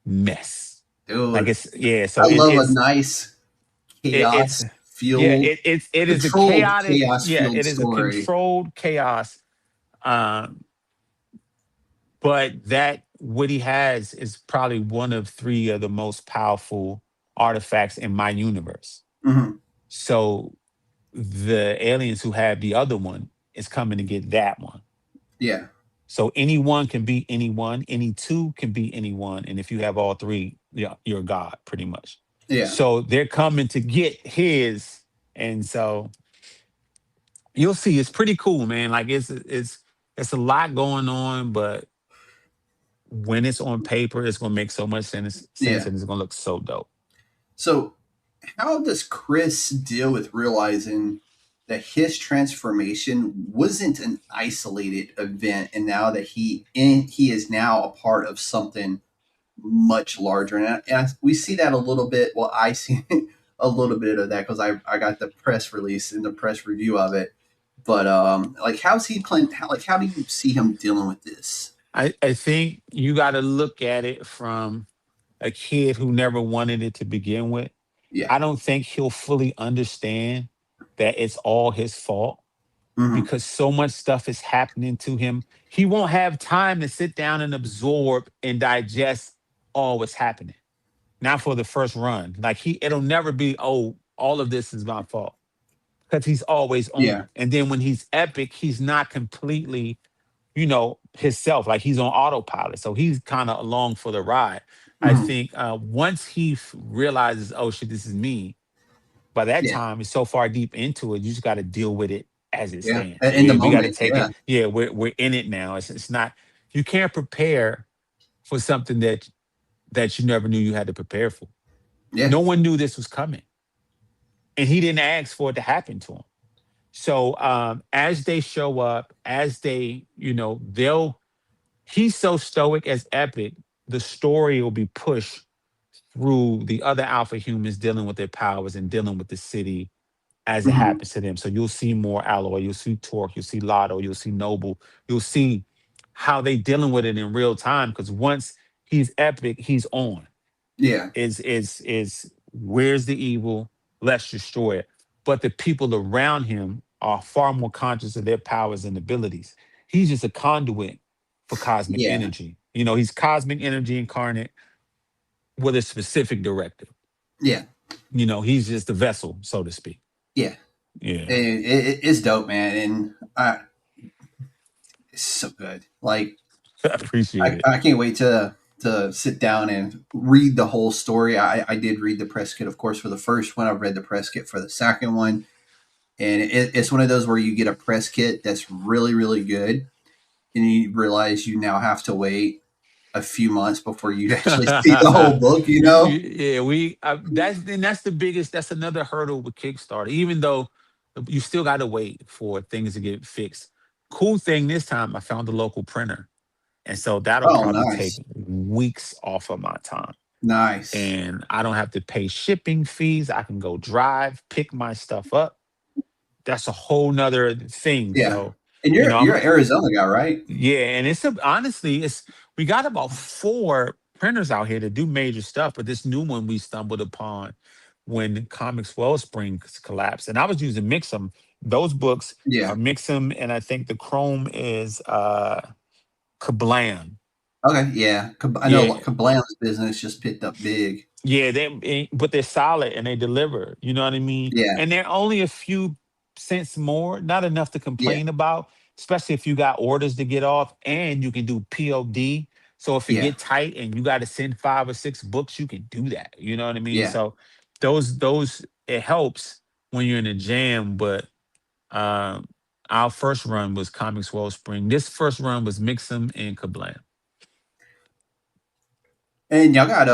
mess. Like Dude, it's, yeah. I So love a nice it's chaos yeah, fueled, it is a controlled chaotic, chaos yeah, fueled it is a story. controlled chaos. Um, but that what he has is probably one of 3 of the most powerful artifacts in my universe. Hmm. So the aliens who have the other one is coming to get that one. Yeah. So anyone can beat anyone, any two can beat anyone, and if you have all 3, yeah, you're a god, pretty much. Yeah. So they're coming to get his, and so you'll see. It's pretty cool, man. Like it's a lot going on, but when it's on paper, it's gonna make so much sense, Yeah. and it's gonna look so dope. So, how does Chris deal with realizing that his transformation wasn't an isolated event, and now that he is now a part of something much larger? And we see that a little bit. Well, I see a little bit of that because I got the press release and the press review of it. But like, how's he playing? How do you see him dealing with this? I think you got to look at it from a kid who never wanted it to begin with. Yeah. I don't think he'll fully understand that it's all his fault Hmm. because so much stuff is happening to him. He won't have time to sit down and absorb and digest all what's happening. Not for the first run. Like it'll never be, oh, all of this is my fault. Because he's always Yeah. on. And then when he's epic, he's not completely, himself. Like he's on autopilot. So he's kind of along for the ride. I Hmm. think once he realizes, oh shit, this is me, by that Yeah. time, it's so far deep into it, you just got to deal with it as it Yeah. stands. In the We got to moment. take Yeah. it. Yeah, we're in it now. It's not, you can't prepare for something that you never knew you had to prepare for. Yeah. No one knew this was coming. And he didn't ask for it to happen to him. So as they show up, as they, he's so stoic as epic, the story will be pushed through the other alpha humans dealing with their powers and dealing with the city as it Hmm. happens to them. So you'll see more Alloy, you'll see Torque, you'll see Lotto, you'll see Noble, you'll see how they dealing with it in real time. Because once he's epic, he's on. Yeah. Is where's the evil? Let's destroy it. But the people around him are far more conscious of their powers and abilities. He's just a conduit for cosmic Yeah. energy. He's cosmic energy incarnate with a specific directive. Yeah. He's just a vessel, so to speak. Yeah. Yeah. It's dope, man, and it's so good. Like, I appreciate it. I can't wait to sit down and read the whole story. I did read the press kit, of course, for the first one. I've read the press kit for the second one, and it's one of those where you get a press kit that's really, really good, and you realize you now have to wait a few months before you actually see the whole book. You know? Yeah, that's the biggest. That's another hurdle with Kickstarter. Even though you still got to wait for things to get fixed. Cool thing this time, I found a local printer, and so that'll Oh, probably take nice, weeks off of my time, nice. and I don't have to pay shipping fees. I can go drive, pick my stuff up. That's a whole nother thing. Yeah, So, and you know, you're I'm an Arizona guy, right? yeah, and honestly, we got about four printers out here that do major stuff, but this new one we stumbled upon when Comics Wellspring collapsed, and I was using Mixum. Those books Yeah. are Mixum, and I think the Chrome is Kablam. Okay. Yeah. I know Yeah, Kablam's business just picked up big. yeah, but they're solid and they deliver. You know what I mean? Yeah. And they're only a few cents more, not enough to Yeah. complain about, especially if you got orders to get off and you can do POD. So if it Yeah. get tight and you got to send 5 or 6 books, you can do that. You know what I mean? Yeah. So those it helps when you're in a jam. But um, our first run was Comics Wellspring. This first run was Mixum and Kablam. And y'all got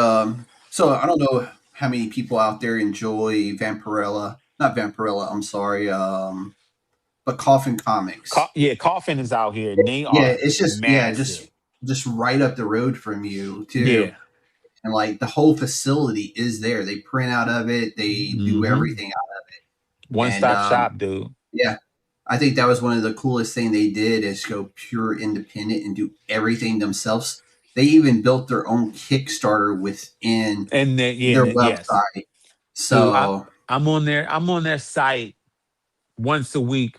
so I don't know how many people out there enjoy Vampirella. Not Vampirella, I'm sorry. But Coffin Comics. Yeah, Coffin is out here and they Yeah, are it's just massive. just right up the road from you too. Yeah. And like the whole facility is there. They print out of it, they do Hmm. everything out of it. One And stop shop, dude. yeah, I think that was one of the coolest thing they did is go pure independent and do everything themselves. They even built their own Kickstarter within And then, yeah, their yes, website. dude. So I'm on there. I'm on their site once a week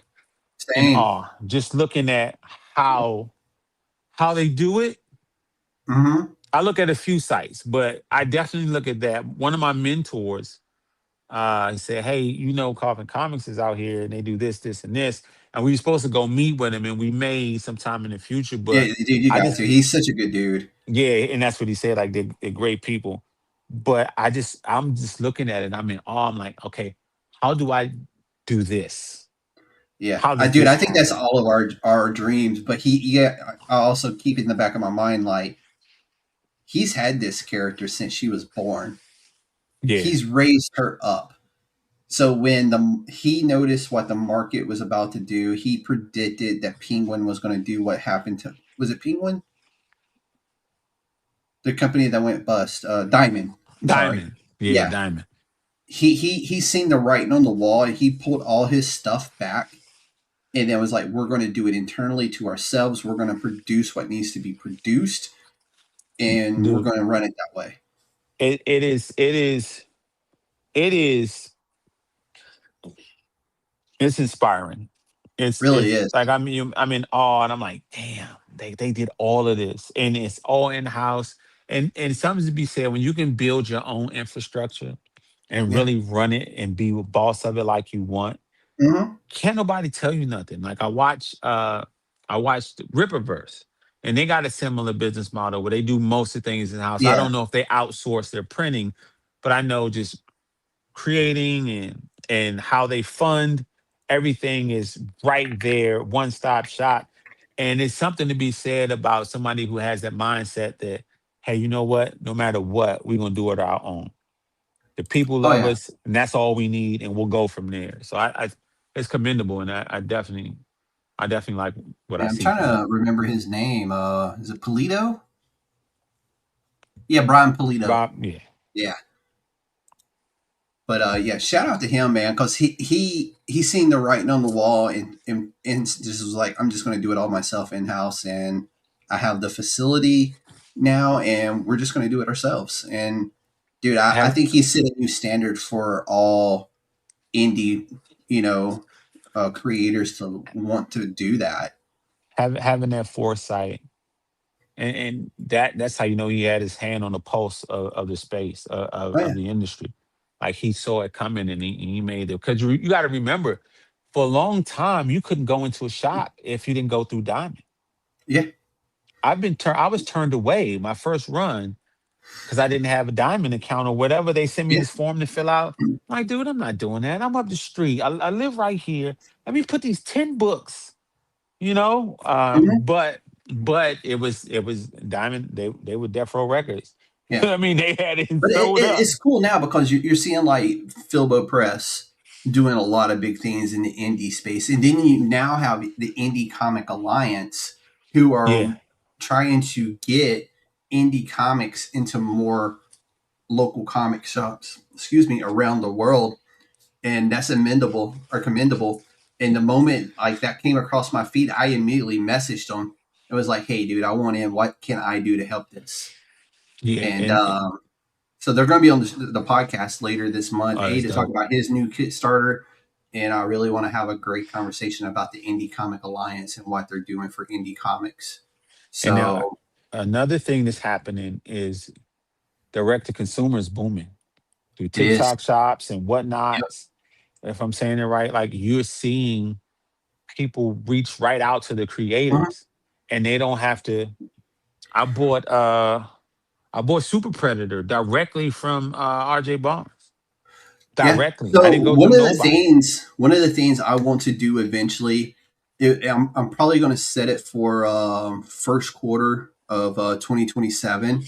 in same. awe, just looking at how how they do it. Hmm. I look at a few sites, but I definitely look at that. One of my mentors, he said, "Hey, Coffin Comics is out here, and they do this, this, and this." And we were supposed to go meet with him, and we may sometime in the future. Yeah, But dude, you I got just to. He's such a good dude. Yeah, and that's what he said. Like they're great people, but I'm just looking at it. I'm in awe. I'm like, okay, how do I do this? Yeah, How does dude, this I think that's happen? all of our dreams. But I also keep it in the back of my mind, like he's had this character since she was born. Yeah, He's raised her up. So when he noticed what the market was about to do, he predicted that Penguin was going to do what happened to, was it Penguin, the company that went bust? Diamond. Sorry. Diamond. Yeah, Yeah. Diamond. he's seen the writing on the wall, and he pulled all his stuff back, and then was like, we're going to do it internally to ourselves. We're going to produce what needs to be produced, and we're Dude, going to run it that way. it is it's inspiring. Really It's is. like I'm in awe, and I'm like, damn, they did all of this, and it's all in house. And something to be said when you can build your own infrastructure and Yeah. really run it and be a boss of it like you want. Hmm. Can't nobody tell you nothing. Like I watched Ripperverse, and they got a similar business model where they do most of the things in house. I Yeah. don't know if they outsource their printing, but I know just creating and how they fund everything is right there, one stop shop. And it's something to be said about somebody who has that mindset that, hey, you know what? No matter what, we're gonna do it our own. The people Oh love yeah. us, and that's all we need, and we'll go from there. So I it's commendable, and I definitely like what Yeah, I I'm see trying from it. to remember his name. Is it Polito? Yeah, Brian Polito. Rob, yeah, Yeah. But yeah, shout out to him, man, because he seen the writing on the wall, and just was like, I'm just going to do it all myself in house, and I have the facility now, and we're just going to do it ourselves. And dude, I have think he set a new standard for all indie, you know, creators to want to do that. having that foresight, and that's how you know he had his hand on the pulse of the space Oh of yeah, the industry. Like he saw it coming, and he made it. Because you got to remember, for a long time you couldn't go into a shop if you didn't go through Diamond. yeah, I was turned away my first run because I didn't have a Diamond account or whatever. They sent me yeah. this form to fill out. I'm like, dude, I'm not doing that. I'm up the street. I live right here. Let me put these 10 books, you know. Mhm. But it was Diamond. They were Death Row Records. Yeah. I mean, they had it But sold up. it's cool now because you're seeing like Filbo Press doing a lot of big things in the indie space, and then you now have the Indie Comic Alliance, who Yeah, are trying to get indie comics into more local comic shops. Excuse me, around the world, and that's commendable. And the moment like that came across my feed, I immediately messaged them. It was like, "Hey, dude, I want in. What can I do to help this?" yeah, And and so they're going to be on the podcast later this month, oh, that's to talk dope. about his new Kickstarter. And I really want to have a great conversation about the Indie Comic Alliance and what they're doing for indie comics. And now So another thing that's happening is direct to consumer is booming through it is. TikTok shops and Yep. whatnots. If I'm saying it right, like you're seeing people reach right out to the Mhm. creators, and they don't have to. I bought I bought Super Predator directly from RJ Barnes. Yeah. Directly. I So didn't go through nobody. one of the things I want to do eventually, I'm probably going to set it for first quarter of 2027.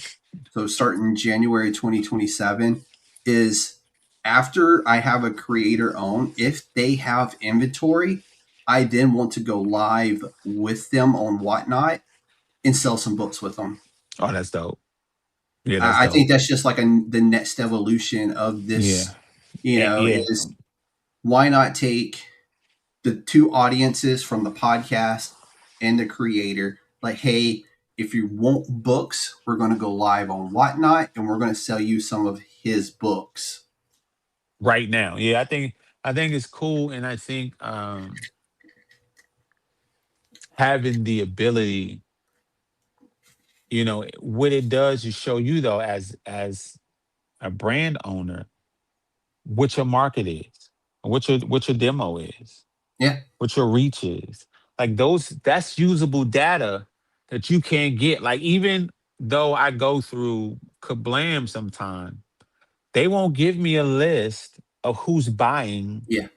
So starting January 2027 is after I have a creator own, if they have inventory, I then want to go live with them on Whatnot and sell some books with them. Oh, that's dope. Yeah, that's I think dope. that's just like the next evolution of Yeah. this, Yeah. is why not take the two audiences from the podcast and the creator, like, hey, if you want books, we're going to go live on Whatnot and we're going to sell you some of his books. Right now. Yeah, I think it's cool, and I think having the ability, what it does is show you though as a brand owner what your market is, what your demo is, Yeah. what your reach is. Like that's usable data that you can't get. Like even though I go through Kablam sometime, they won't give me a list of who's buying. Yeah.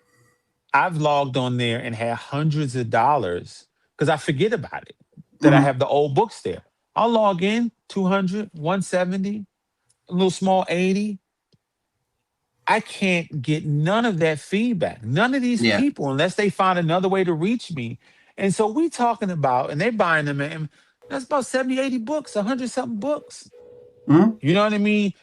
I've logged on there and had hundreds of dollars because I forget about it, that I Hmm. have the old books there. I'll log in 200, 170, a little small 80. I can't get none of that feedback. None of these Yeah. people, unless they find another way to reach me. And so we talking about, and they're buying them, and that's about 70, 80 books, 100 something books. Hmm. You know what I mean?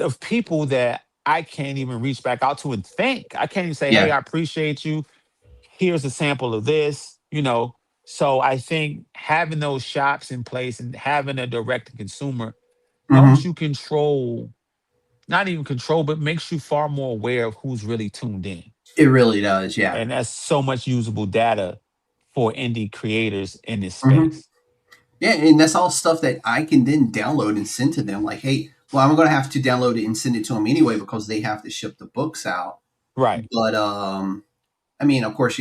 Of people that I can't even reach back out to and thank. I can't even say, hey, Yeah. I appreciate you. Here's a sample of this, you know. So I think having those shops in place and having a direct to consumer helps Hmm. you control, not even control, but makes you far more aware of who's really tuned in. It really does. Yeah. And that's so much usable data for indie creators in this Hmm. space. Yeah, and that's all stuff that I can then download and send to them. Like, hey, well, I'm going to have to download it and send it to them anyway because they have to ship the books out. Right. But I mean, of course,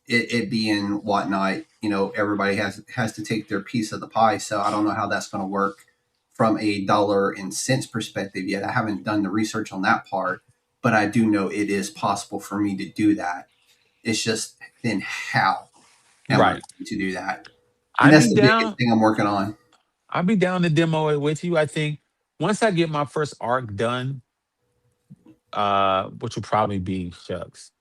it being whatnot, everybody has to take their piece of the pie. So I don't know how that's going to work from a dollar and cents perspective yet. I haven't done the research on that part, but I do know it is possible for me to do that. It's just then how am I Right. going to do that? And I'd that's be the biggest down. thing I'm working on. I'd be down to demo it with you. I think once I get my first arc done, which will probably be shucks,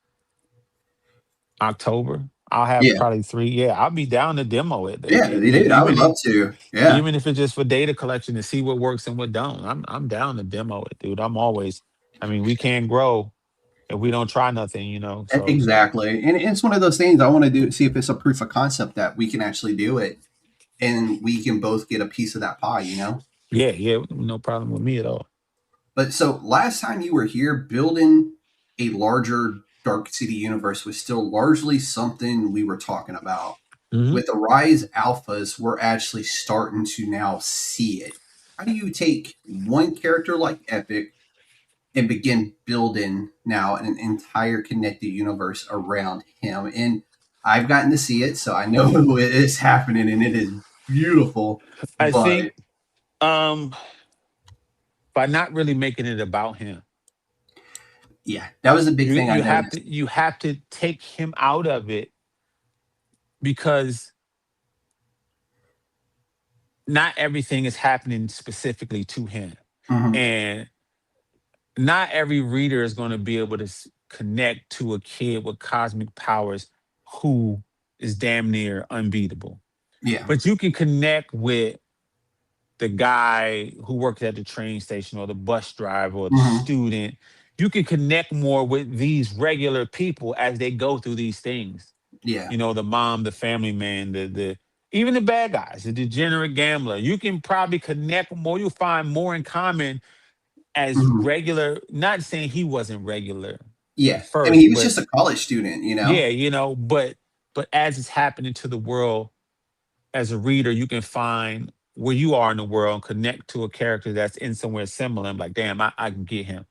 October, I'll have Yeah, probably three. Yeah, I'll be down to demo it. yeah, dude, I would love to. Yeah, Even if it's just for data collection to see what works and what don't. I'm down to demo it, dude. I'm always. I mean, we can't grow if we don't try nothing, you know. So exactly. And it's one of those things I want to do, see if it's a proof of concept that we can actually do it and we can both get a piece of that pie. yeah, yeah, no problem with me at all. But so last time you were here, building a larger Dark City universe was still largely something we were talking about. Hmm. With the Rise Alphas, we're actually starting to now see it. How do you take one character like Epic and begin building now an entire connected universe around him? And I've gotten to see it, so I know it is happening and it is beautiful. I But think um by not really making it about him, yeah, that was a big thing I noticed. you have to take him out of it because not everything is happening specifically to him. Hmm. And not every reader is going to be able to connect to a kid with cosmic powers who is damn near unbeatable. Yeah. But you can connect with the guy who works at the train station or the bus driver or the Hmm. student. You can connect more with these regular people as they go through these things. Yeah. You know, the mom, the family man, the even the bad guys, the degenerate gambler. You can probably connect more. You'll find more in common as Hmm. regular, not saying he wasn't regular at Yeah. I mean, first, he was but just a college student. yeah, you know, but as it's happening to the world, as a reader, you can find where you are in the world and connect to a character that's in somewhere similar. I'm like, damn, I can get him.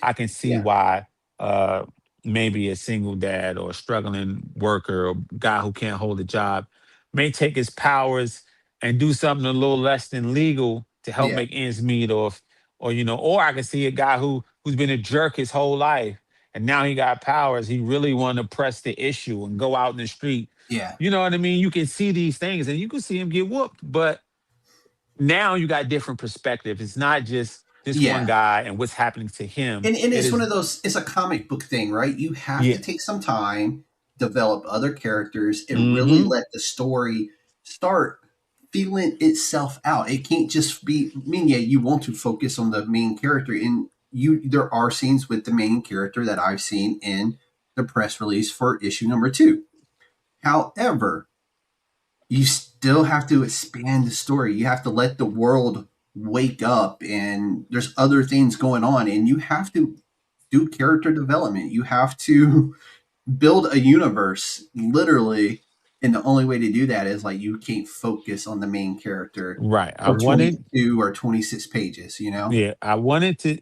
I can see Yeah. why uh maybe a single dad or a struggling worker or guy who can't hold a job may take his powers and do something a little less than legal to help Yeah. make ends meet or you know, or I can see a guy who's been a jerk his whole life and now he got powers. He really want to press the issue and go out in the street. Yeah. You know what I mean? You can see these things and you can see him get whooped, but now you got different perspective. It's not just this one Yeah. guy and what's happening to him. And It it's one is, of those, it's a comic book thing, right? You have to yeah. take some time, develop other characters, and really Hmm. let the story start feeling itself out. It can't just be, I mean, yeah, you want to focus on the main character. And there are scenes with the main character that I've seen in the press release for issue number 2. However, you still have to expand the story. You have to let the world wake up, and there's other things going on, and you have to do character development. You have to build a universe, literally. And the only way to do that is like you can't focus on the main character Right. I for wanted, 22 or 26 pages. yeah, I wanted to,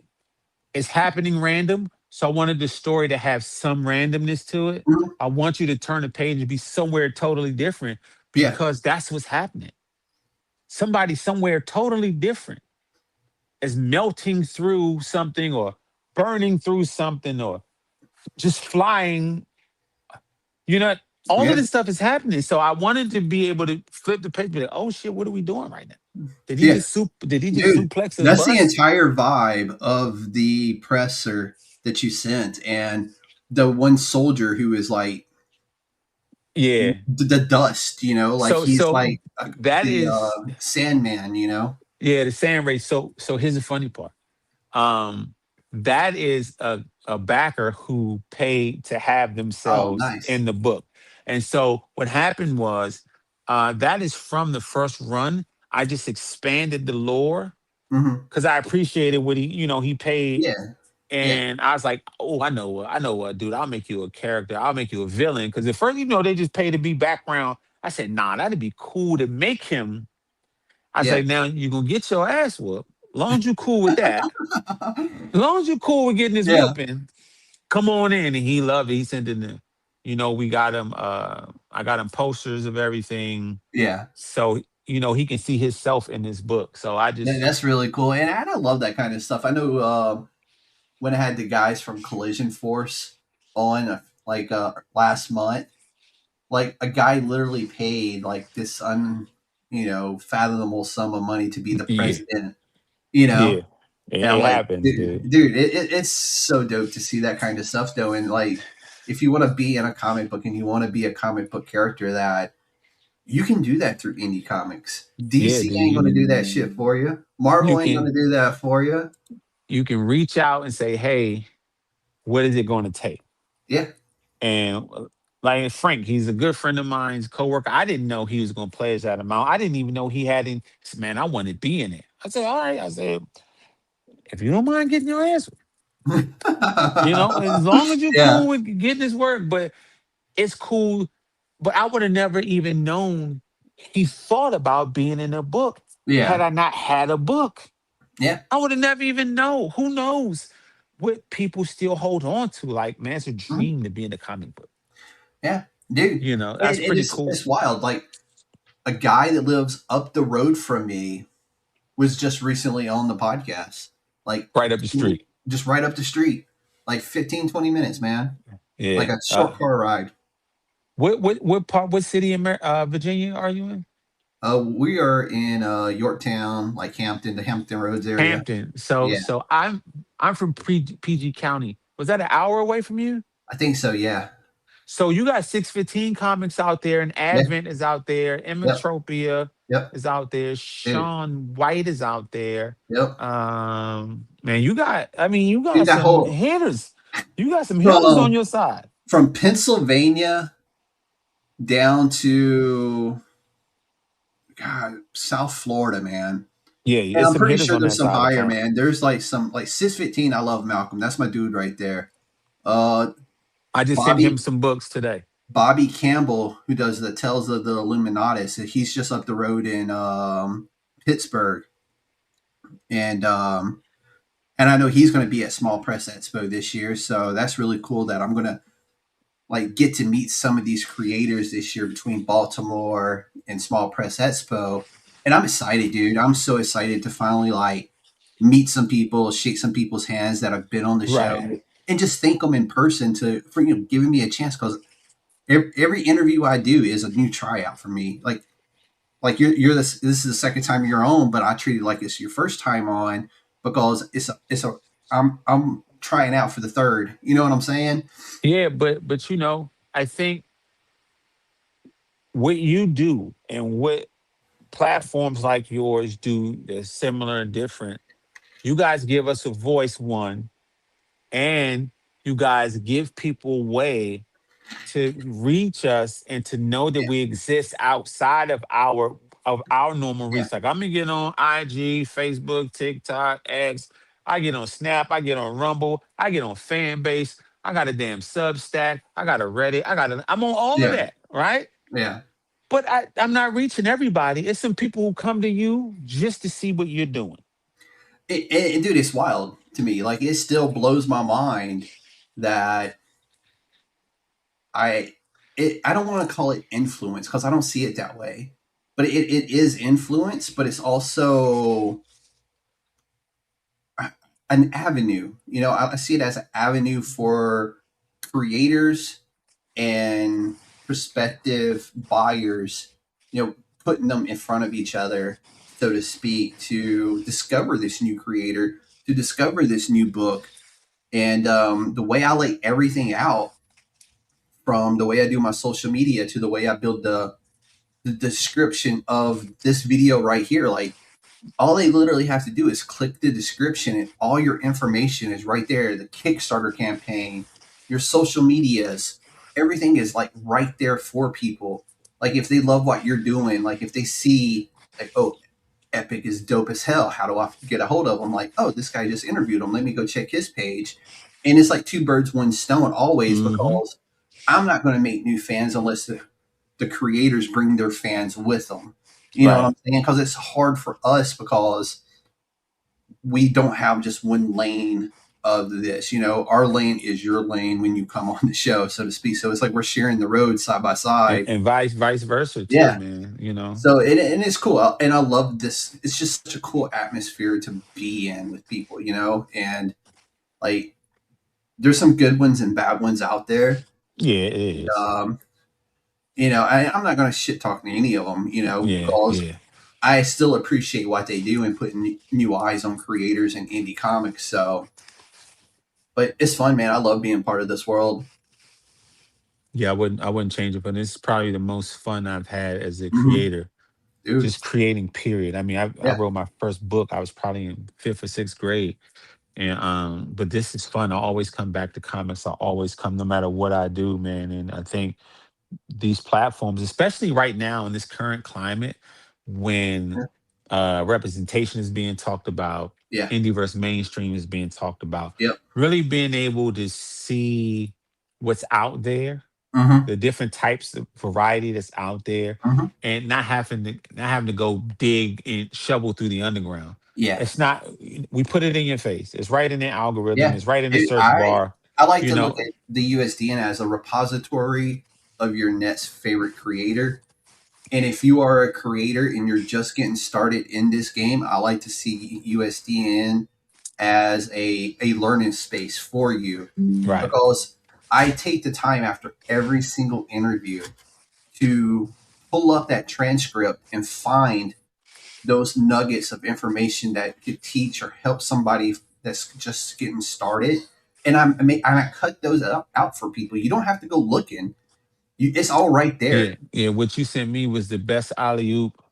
it's happening random. So I wanted the story to have some randomness to it. Mhm. I want you to turn the page and be somewhere totally different Yeah. because that's what's happening. Somebody somewhere totally different is melting through something or burning through something or just flying. You know, all of Yeah. this stuff is happening. So I wanted to be able to flip the page, be like, oh shit, what are we doing right now? Yeah. Did he just Dude, suplex a that's the bus? entire vibe of the presser that you sent. And the one soldier who is like, Yeah. the dust, like So he's so like that the is Sandman. yeah, the sand race. So here's the funny part. Um that is a backer who paid to have Oh, themselves nice. in the book. And so what happened was that is from the first run. I just expanded the lore Hmm. because I appreciated what he paid. Yeah. Yeah. And I was like, oh, I know what, dude. I'll make you a character. I'll make you a villain. Because at first, they just paid to be background. I said, nah, that'd be cool to make him. I Yeah. said, now you're gonna get your ass whooped. Long as you cool with that, as long as you cool with getting this Yeah. whooping, come on in. And he loved it. He sent in we got him I got him posters of everything. Yeah. So, he can see himself in this book. So I just That's really cool. And I love that kind of stuff. I know when I had the guys from Collision Force on last month, like a guy literally paid like this fathomable sum of money to be the yeah, president, you know? yeah. It, And I'm it like, happens, dude. dude, it's so dope to see that kind of stuff though. And like, if you want to be in a comic book and you want to be a comic book character, that you can do that through indie comics. Yeah, DC dude. ain't You going to do that shit for you. you Marvel ain't going can to do that for you. you can reach out and say, hey, what is it going to take? Yeah. And like Frank, he's a good friend of mine's coworker. I didn't know he was going to pledge that amount. I didn't even know he had in. He said, man, I want to be in it. I said, all right. I said, if you don't mind getting your ass, as long as you're Yeah. cool with getting this work, but it's cool. But I would have never even known he thought about being in a book had Yeah. I not had a book. Yeah. I would have never even know. Who knows what people still hold on to? Like, man, it's a Mhm. dream to be in a comic book. Yeah. Dude. That's And pretty cool. it's wild. Like a guy that lives up the road from me was just recently on the podcast. Like Right up the street. just right up the street. Like 15, 20 minutes, man. Like Yeah. a short car ride. What city in Virginia are you in? We are in Yorktown, like Hampton, the Hampton Roads area. Hampton. So Yeah. so I'm from PG County. Was that an hour away from you? I think so, yeah. So you got 615 comics out there, and Yeah. Advent is out there, Yep. Emmetropia Yep. is out there, Dude. Sean White is out there. Yep. Man, you Dude, got that some whole hitters. You got some hitters on from your side. from Pennsylvania down to South Florida, man. Yeah, And it's I'm some pretty hitters sure on there's that some side of higher, town. man. There's like some like 615. I love Malcolm. That's my dude right there. Uh I just sent him Bobby some books today. Bobby Campbell, who does the Tales of the Illuminatus, he's just up the road in Pittsburgh. And I know he's going to be at Small Press Expo this year, so that's really cool that I'm going to like get to meet some of these creators this year between Baltimore and Small Press Expo. And I'm excited, dude. I'm so excited to finally like meet some people, shake some people's hands that have been on the Right. show, and just thank them in person for giving me a chance, because every interview I do is a new tryout for me. Like this is the second time you're on, but I treat it like it's your first time on, because I'm trying out for the third. You know what I'm saying? Yeah, but I think what you do and what platforms like yours do that's similar and different. You guys give us a voice, one, and you guys give people a way to reach us and to know that Yeah, we exist outside of our normal yeah, reach. Like I'm gonna get on IG, Facebook, TikTok, X. I get on Snap. I get on Rumble. I get on Fanbase. I got a damn Substack. I got a Reddit. I'm on all of yeah, that, right? yeah. But I'm not reaching everybody. It's some people who come to you just to see what you're doing. Dude, it's wild to me. Like it still blows my mind that I I don't want to call it influence, because I don't see it that way. But it is influence, but it's also an avenue. I see it as an avenue for creators and prospective buyers, putting them in front of each other, so to speak, to discover this new creator, to discover this new book. And the way I lay everything out, from the way I do my social media to the way I build the description of this video right here, like all they literally have to do is click the description, and all your information is right there. The Kickstarter campaign, your social medias, everything is like right there for people. Like if they love what you're doing, like if they see like, oh, Epic is dope as hell. How do I get a hold of them? Like, oh, this guy just interviewed him. Let me go check his page. And it's like two birds, one stone always, Hmm. because I'm not going to make new fans unless the creators bring their fans with them. You know what Right. I'm saying? Because it's hard for us because we don't have just one lane of this. You know, our lane is your lane when you come on the show, so to speak. So it's like we're sharing the road side by And, side. and vice versa too, Yeah. man. So and it's cool, and I love this. It's just such a cool atmosphere to be in with people, you know. And like, there's some good ones and bad ones out there. Yeah, it is. Um, I'm not going to shit talk any of them, Yeah, because yeah. I still appreciate what they do and putting new eyes on creators and indie comics. So, but it's fun, man. I love being part of this world. Yeah, I wouldn't change it, but it's probably the most fun I've had as a Hmm. creator. Dude, Just creating, period. I mean, I yeah, wrote my first book. I was probably in fifth or sixth grade. And but this is fun. I always come back to comics. I always come no matter what I do, man. And I think these platforms, especially right now in this current climate, when yeah, representation is being talked about, yeah, indie versus mainstream is being talked about, yep, really being able to see what's out there, hmm, the different types of variety that's out there, hmm, and not having to go dig and shovel through the underground. yeah, It's not, we put it in your face. It's right in the algorithm, yeah. it's right in the Dude, search I bar, I like you to look know. at the USDN as a repository of your next favorite creator. And if you are a creator and you're just getting started in this game, I like to see USDN as a learning space for you, Right. because I take the time after every single interview to pull up that transcript and find those nuggets of information that could teach or help somebody that's just getting started. And I cut those out for people. You don't have to go looking. It's all right Yeah, there. yeah. What you sent me was the best alley oop.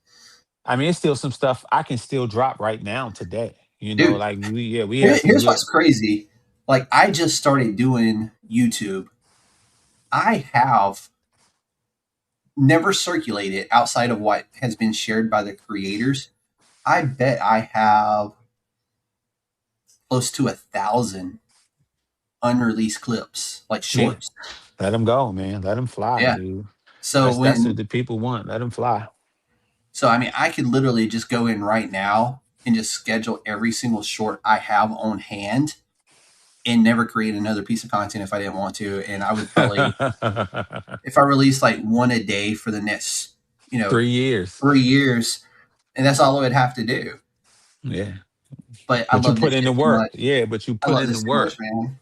I mean, it's still some stuff I can still drop right now today. Dude, Like we have some here's good. what's crazy. Like, I just started doing YouTube. I have never circulated outside of what has been shared by the creators. I bet I have close to 1,000 unreleased clips, like Yeah, shorts. let them go, man. Let them fly, Yeah. dude. So That's what when the people want. Let them fly. so I mean, I could literally just go in right now and just schedule every single short I have on hand and never create another piece of content if I didn't want to. And I would probably, if I release like one a day for the next, you know, 3 years. 3 years, and that's all I would have to do. Yeah, But I but you love put this in the shit too work. much. Yeah, but you I put love in the this too much, work. man.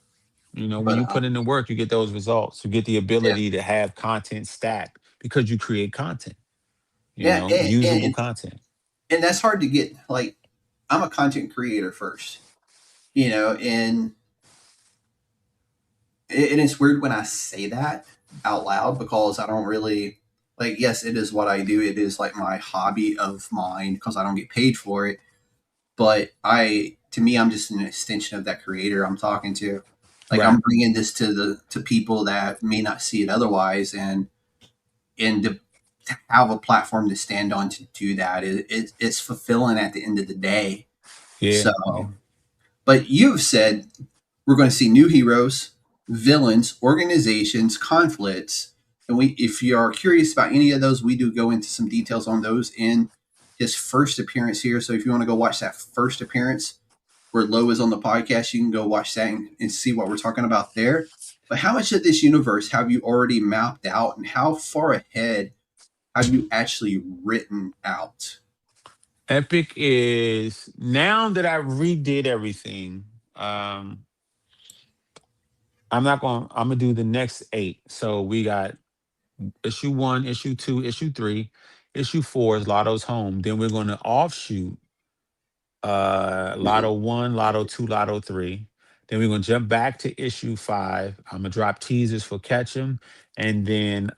When But you put in the work, you get those results. You get the yeah, ability to have content stacked because you create content. yeah, Usable content. and that's hard to get. Like, I'm a content creator first, and it's weird when I say that out loud, because I don't really like. Yes, it is what I do. It is like my hobby of mine because I don't get paid for it. But to me, I'm just an extension of that creator I'm talking to. Like, I'm Right. bringing this to people that may not see it otherwise, and to have a platform to stand on to do that, it's fulfilling at the end of the day. Yeah. So, Yeah. but you've said we're going to see new heroes, villains, organizations, conflicts, and if you are curious about any of those, we do go into some details on those in his first appearance here. So if you want to go watch that first appearance where Lowe is on the podcast, you can go watch that and see what we're talking about there. But how much of this universe have you already mapped out, and how far ahead have you actually written out? Epic is now that I redid everything. Um, I'm gonna do the next eight. So we got issue one, issue two, issue three, issue four is Lotto's home. Then we're gonna offshoot Lotto one, Lotto two, Lotto three. Then we're gonna jump back to issue five. I'm gonna drop teasers for Catch 'em, and then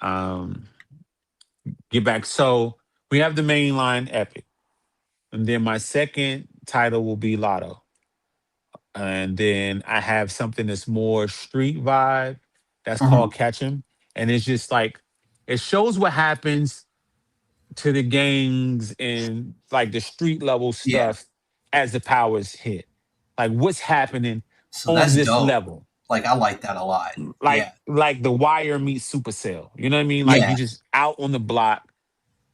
get back. So we have the main line Epic. And then my second title will be Lotto. And then I have something that's more street vibe that's Hmm. called Catch 'em. And it's just like it shows what happens to the gangs and like the street level Yeah. stuff as the powers hit. Like what's happening So on that's this dope. level. Like I like that a lot. Yeah. Like the wire meets Supercell. You know what I mean? Like you Yeah. just out on the block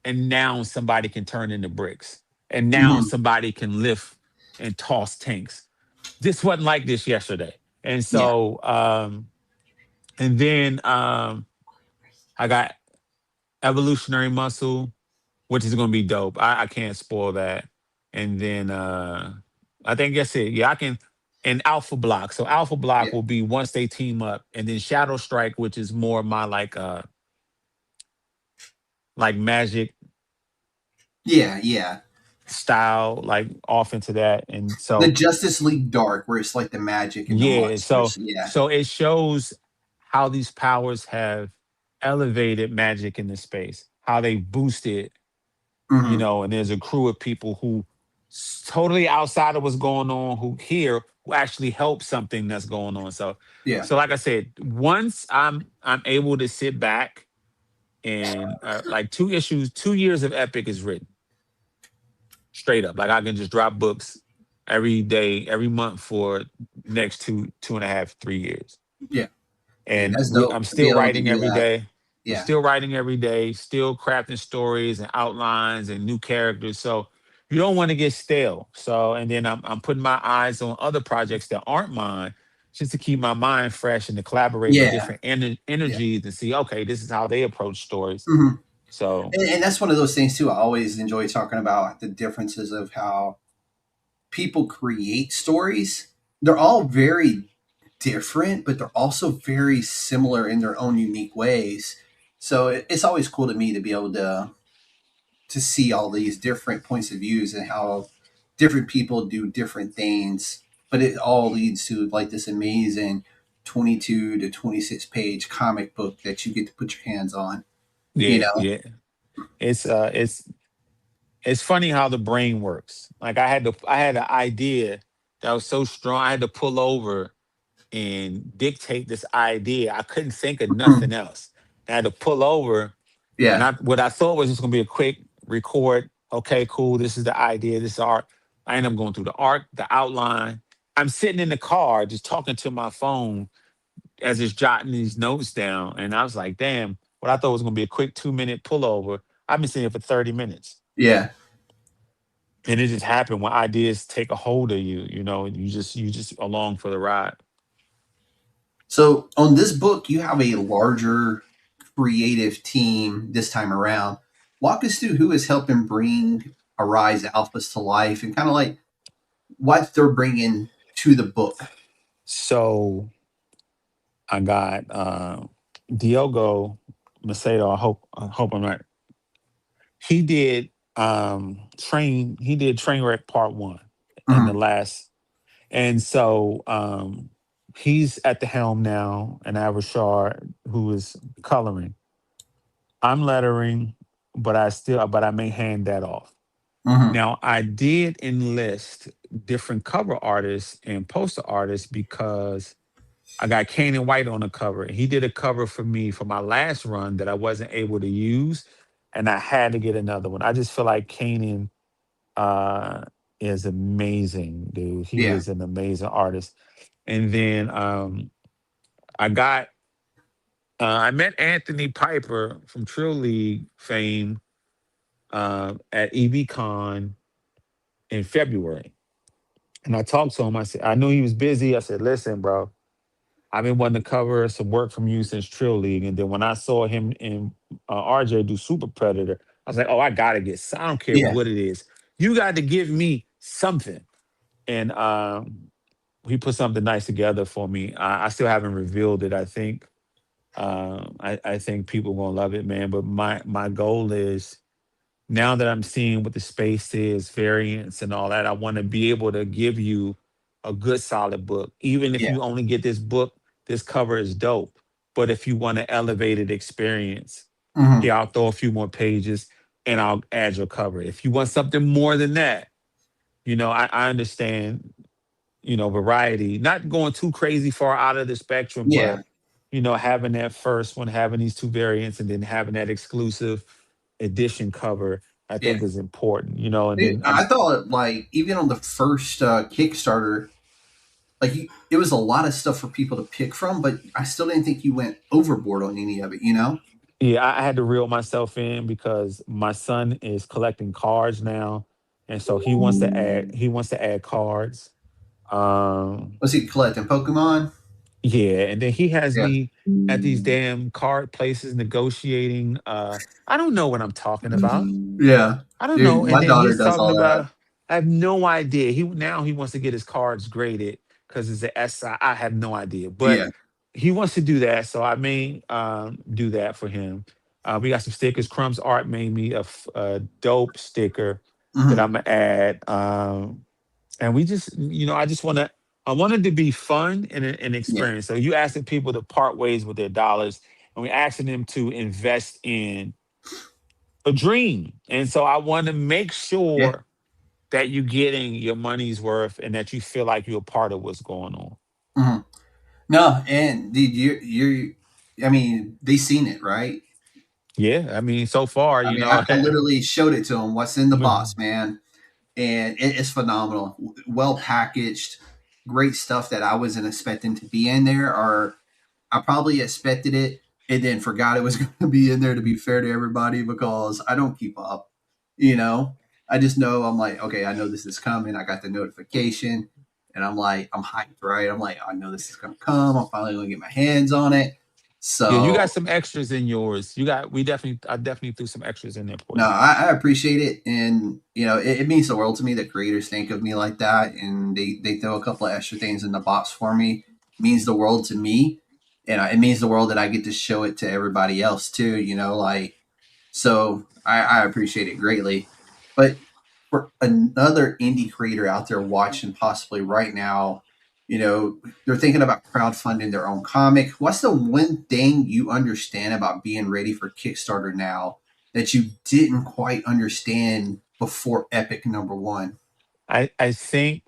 and now somebody can turn into bricks. And now Hmm. somebody can lift and toss tanks. This wasn't like this yesterday. And Yeah. so and then I got evolutionary muscle, which is gonna be dope. I can't spoil that. And then I think that's it. Yeah, I can and Alpha Block. So Alpha Block Yeah. will be once they team up, and then Shadow Strike, which is more my like magic Yeah. Yeah. style, like off into that. And The so Justice League Dark, where it's like the magic and the yeah, monsters. Yeah. so it shows how these powers have elevated magic in the space, how they boosted, Hmm. and there's a crew of people who totally outside of what's going on who here who actually help something that's going on. So Yeah. so like I said, once I'm able to sit back and like 2 issues, 2 years of Epic is written straight up. Like I can just drop books every day, every month for next 2.5, 3 years. Yeah. Hey, And that's dope I'm to be still able to writing do every that. day. I'm Yeah. still writing every day, still crafting stories and outlines and new characters. So you don't want to get stale. So and then I'm putting my eyes on other projects that aren't mine, just to keep my mind fresh and to collaborate with Yeah. different Yeah. energies and see, okay, this is how they approach stories. Hmm. So And that's one of those things too. I always enjoy talking about the differences of how people create stories. They're all very different, but they're also very similar in their own unique ways. So it's always cool to me to be able to see all these different points of views and how different people do different things, but it all leads to like this amazing 22 to 26 page comic book that you get to put your hands on, you yeah, know? yeah. It's funny how the brain works. Like I had an idea that was so strong, I had to pull over and dictate this idea. I couldn't think of nothing else. I had to pull over, and Yeah. I what I thought was just gonna be a quick record. Okay, cool. This is the idea. This is art. I end up going through the art, the outline. I'm sitting in the car just talking to my phone as it's jotting these notes down, and I was like, "Damn!" What I thought was gonna be a quick 2 minute pullover. I've been sitting here for 30 minutes, Yeah. and it just happened when ideas take a hold of you. And you just along for the ride. So on this book, you have a larger creative team this time around. Walk us through who is helping bring Arise Alphas to life and kind of like what they're bringing to the book. So I got Diogo Macedo. I hope I'm right. He did train wreck part one in the Mhm. last, and so he's at the helm now, and Avashar who is coloring. I'm lettering, but I may hand that off. Mhm. Now I did enlist different cover artists and poster artists because I got Kanan White on the cover. He did a cover for me for my last run that I wasn't able to use, and I had to get another one. I just feel like Kanan uh, is amazing, dude. He Yeah. is an amazing artist. And then I got I met Anthony Piper from Trill League fame at EV in February, and I talked to him. I said I knew he was busy. I said, "Listen, bro, I've been wanting to cover some work from you since Trill League, and then when I saw him and RJ do Super Predator, I was like, oh, I gotta get. I don't care Yeah. what it is. You got to give me something." And he put something nice together for me. I still haven't revealed it. I think people gonna love it, man. But my goal is now that I'm seeing what the space is, variants and all that, I want to be able to give you a good solid book. Even if Yeah. you only get this book, this cover is dope. But if you want an elevated experience, Mhm. here I'll throw a few more pages. and I'll add your cover. If you want something more than that, I understand, variety, not going too crazy far out of the spectrum, Yeah, but having that first one, having these two variants, and then having that exclusive edition cover, I yeah. think is important, and Dude, then I thought like even on the first Kickstarter, like it was a lot of stuff for people to pick from, but I still didn't think you went overboard on any of it. You know? yeah, I had to reel myself in because my son is collecting cards now, and so he wants to add cards. Um, Was he collecting Pokemon? yeah, and then he has Yeah, me at these damn card places negotiating. I don't know what I'm talking about. yeah. I don't Dude, know. And my then daughter he's does talking all that. about, I have no idea. He wants to get his cards graded because it's a SI. I have no idea, but Yeah. he wants to do that. So I may do that for him. We got some stickers. Crumb's Art made me a dope sticker that Hmm. I'm gonna add. And we just, I wanted to be fun and an Yeah. experience. So you asking people to part ways with their dollars, and we asking them to invest in a dream. And so I want to make Yeah. sure that you're getting your money's worth and that you feel like you're a part of what's going on. Hmm. No, and dude, I mean, they seen it, right? Yeah, I mean, so far, I mean, I literally showed it to them. What's in the box, man? And it is phenomenal. Well packaged, great stuff that I wasn't expecting to be in there, or I probably expected it and then forgot it was going to be in there. To be fair to everybody, because I don't keep up, you know. I just know I'm like, okay, I know this is coming. I got the notification, and I'm like, I'm hyped, right? I'm like, I know this is going to come. I'm finally going to get my hands on it. yeah, you got So some extras in yours. I definitely threw some extras in there for no, you. I appreciate it, and it means the world to me that creators think of me like that, and they throw a couple of extra things in the box for me. It means the world to me, and it means the world that I get to show it to everybody else too. Like so, I appreciate it greatly. But for another indie creator out there watching, possibly right now, they're thinking about crowdfunding their own comic. What's the one thing you understand about being ready for Kickstarter now that you didn't quite understand before Epic #1? I think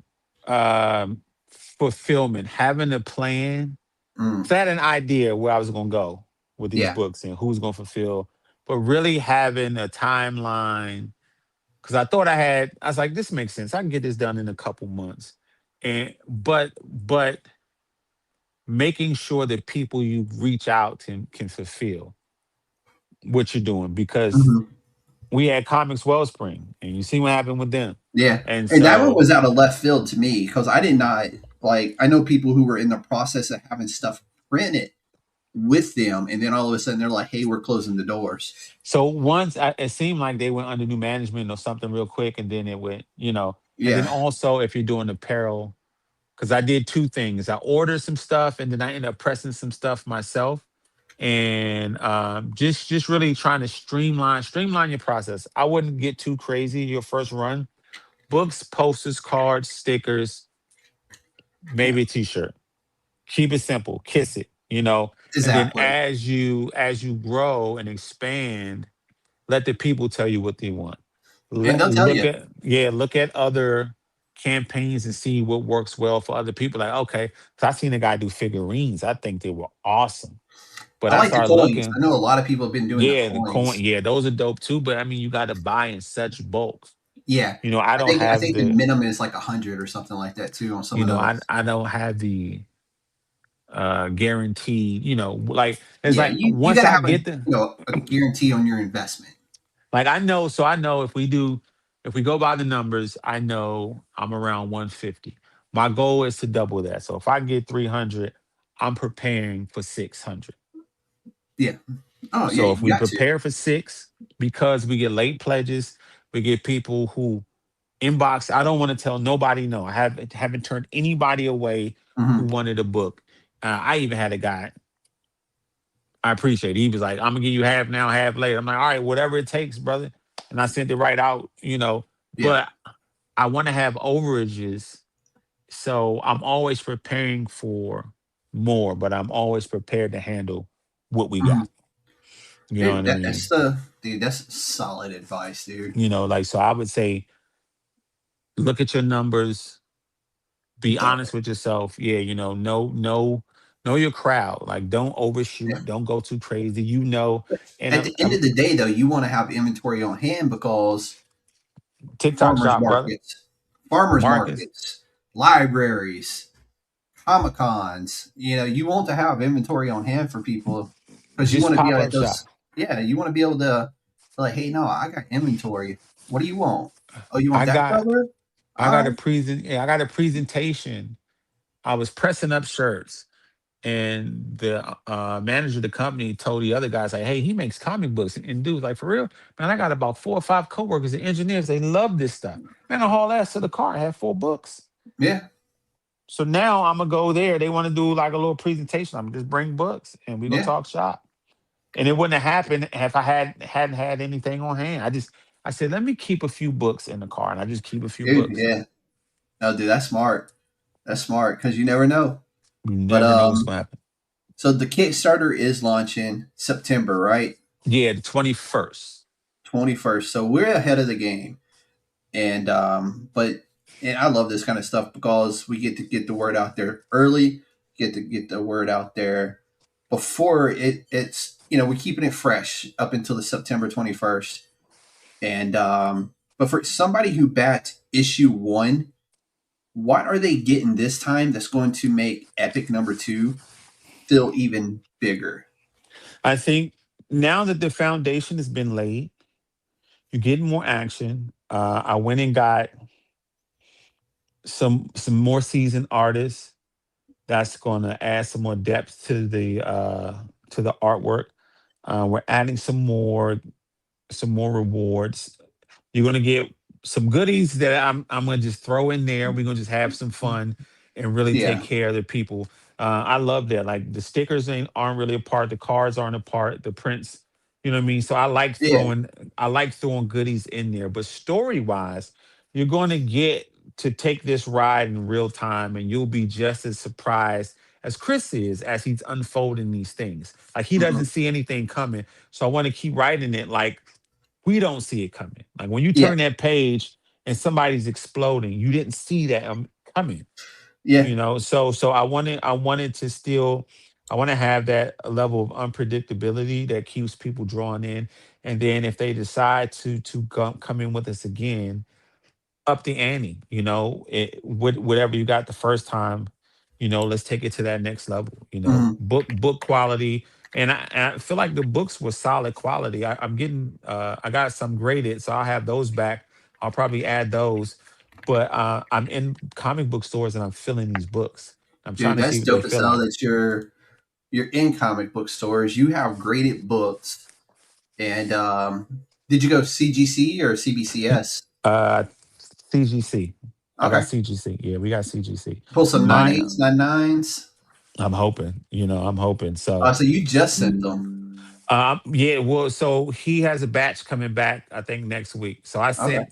um, fulfillment, having a plan. Mm, So I had an idea where I was going to go with these yeah. books and who's going to fulfill, but really having a timeline. Because I was like, this makes sense. I can get this done in a couple months, and but making sure that people you reach out to can fulfill what you're doing, because Hmm. we had Comics Wellspring, and you see what happened with them, Yeah. and And that one so was out of left field to me because I did not like, I know people who were in the process of having stuff printed with them, and then all of a sudden they're like, "Hey, we're closing the doors." it seemed like they went under new management or something real quick, and then it went, and then Yeah. also if you're doing apparel, because I did two things. I ordered some stuff, and then I ended up pressing some stuff myself, and just really trying to streamline your process. I wouldn't get too crazy your first run. Books, posters, cards, stickers, Yeah. maybe a t-shirt. Keep it simple. Kiss it, and then Exactly. as you grow and expand, let the people tell you what they want. And they'll tell Look you. at, yeah, look at other campaigns and see what works well for other people. Like, okay, so I seen a guy do figurines. I think they were awesome. But I I like the started coins. I looking, know a lot of people have been doing the yeah, the coin, coins. yeah, those are dope too. But I mean, you got to buy in such bulk. Yeah. I I don't think I have think the the, minimum is like 100 or something like that too on some of I those. I don't have the guaranteed, like it's Yeah, like you once got to I have get the, a guarantee on your investment. like I know if we go by the numbers, I know I'm around 150. My goal is to double that. So if I get 300, I'm preparing for 600. Yeah. Oh yeah, So if you we got to. prepare for six, because we get late pledges, we get people who inbox. I don't want to tell nobody no. I haven't turned anybody away who Hmm. wanted a book. I even had a guy. I appreciate it. He was like, "I'm gonna give you half now, half later." I'm like, "All right, whatever it takes, brother." And I sent it right out. Yeah. But I want to have overages, so I'm always preparing for more. But I'm always prepared to handle what we Hmm. got. You know what I That's mean? the dude. That's solid advice, dude. Like, so I would say, look at your numbers, be Done. honest with yourself. Yeah, know your crowd. Like, don't Yeah. overshoot, don't go too crazy. And At the end of the day, though, you want to have inventory on hand because TikTok farmers shop, brother. markets, farmers Marcus, markets, libraries, comic cons. You want to have inventory on hand for people because you just want to be pop at up shop. those. Yeah, you want to be able to like, hey, no, I got inventory. What do you want? Oh, you want I that got cover? I All got a right. present. Yeah, I got a presentation. I was pressing up shirts, and the manager of the company told the other guys like, "Hey, he makes comic books." And dude was like, "For real, man, I got about 4 or 5 coworkers and engineers. They love this stuff. Man, I haul ass to the car. I have 4 books. Yeah, So now I'm gonna go there. They want to do like a little presentation. I'm gonna just bring books, and we gonna yeah, talk shop. And it wouldn't have happened if I hadn't had anything on hand. I said, let me keep a few books in the car, and I just keep a few dude. books. Yeah. No, dude, that's smart. That's smart because you never know. You But never know what's gonna happen. so the Kickstarter is launching September, right? Yeah, the 21st. 21st. So we're ahead of the game. And I love this kind of stuff because we get to get the word out there early, get to get the word out there before it's we're keeping it fresh up until the September 21st. And but for somebody who bats issue 1, what are they getting this time that's going to make Epic number 2 feel even bigger? I think now that the foundation has been laid, you're getting more action. I went and got some more seasoned artists that's going to add some more depth to the artwork. We're adding some more rewards. You're gonna get some goodies that I'm gonna just throw in there. We're gonna just have some fun and really take Yeah, care of the people. I love that. Like the stickers aren't really a part, the cards aren't a part, the prints, you know what I mean? So yeah, I like throwing goodies in there. But story wise, you're gonna get to take this ride in real time, and you'll be just as surprised as Chris is as he's unfolding these things. Like he doesn't mhm, see anything coming. So I want to keep writing it like we don't see it coming. Like when you yeah, turn that page and somebody's exploding, you didn't see that coming. yeah. So I wanted to still I want to have that level of unpredictability that keeps people drawn in. And then if they decide to come in with us again, up the ante, whatever you got the first time, let's take it to that next level, Mhm. book quality. And I feel like the books were solid quality. I'm getting, I got some graded, so I'll have those back. I'll probably add those. But I'm in comic book stores and I'm filling these books. I'm trying Dude, to see that's what they dope as feel hell like. that you're in comic book stores. You have graded books. And did you go CGC or CBCS? Uh, CGC. I got Okay. CGC. Yeah, we got CGC. Pull some nine My, eights, 9.9s. I'm hoping. I'm hoping. So you just sent them. Yeah, well, so he has a batch coming back, I think next week. So Okay.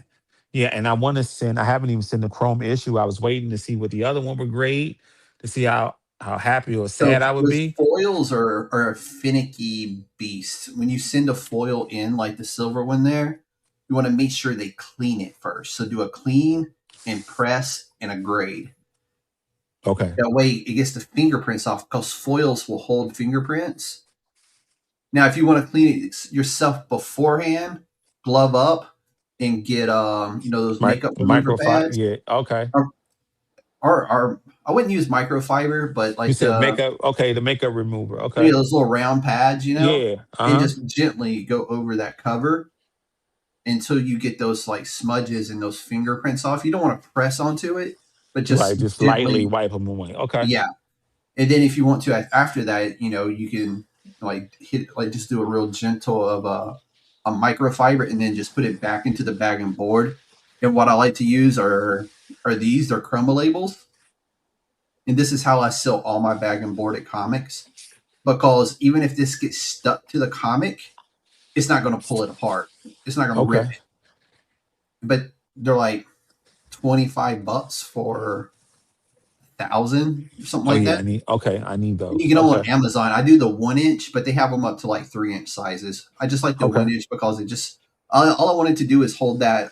yeah, and I want to send, I haven't even sent the Chrome issue. I was waiting to see what the other one would grade to see how happy or So sad I would with be. foils are a finicky beast. When you send a foil in, like the silver one there, you want to make sure they clean it first. So do a clean and press and a grade. Okay. That way it gets the fingerprints off because foils will hold fingerprints. Now, if you want to clean it yourself beforehand, glove up and get those makeup remover Microfiber. pads. Yeah. Okay. Or, or I wouldn't use microfiber, but You like said the makeup. Okay, the makeup remover. Okay. those little round pads, Yeah. and Uh-huh. just gently go over that cover until you get those like smudges and those fingerprints off. You don't want to press onto it, but Right. just Just lightly gently, wipe them away. Okay. yeah. And then if you want to after that, you can like hit like just do a real gentle of a microfiber and then just put it back into the bag and board. And what I like to use are these, they're chroma labels. And this is how I sell all my bag and board at comics. Because even if this gets stuck to the comic, it's not going to pull it apart. It's not going to rip Okay. it. But they're like $25 for thousand or something Oh like yeah, that. I need And you those. get them on Okay. Amazon. I do the 1 inch, but they have them up to like 3 inch sizes. I just like the Okay. 1 inch because it just all I wanted to do is hold Yeah,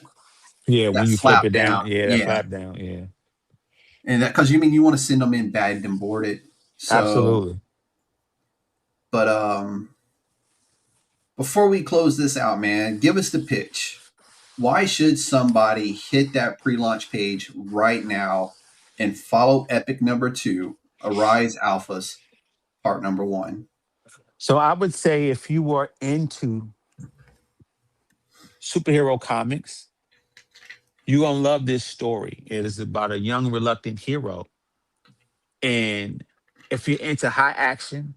when that you flip flap it down. down, yeah, that Yeah, flap down, yeah. and that because you mean you want to send them in bagged and boarded. So, Absolutely. but before we close this out, man, give us the pitch. Why should somebody hit that pre-launch page right now and follow Epic number 2, Arise Alphas part number 1? So I would say if you were into superhero comics, you're gonna love this story. It is about a young reluctant hero. And if you're into high action,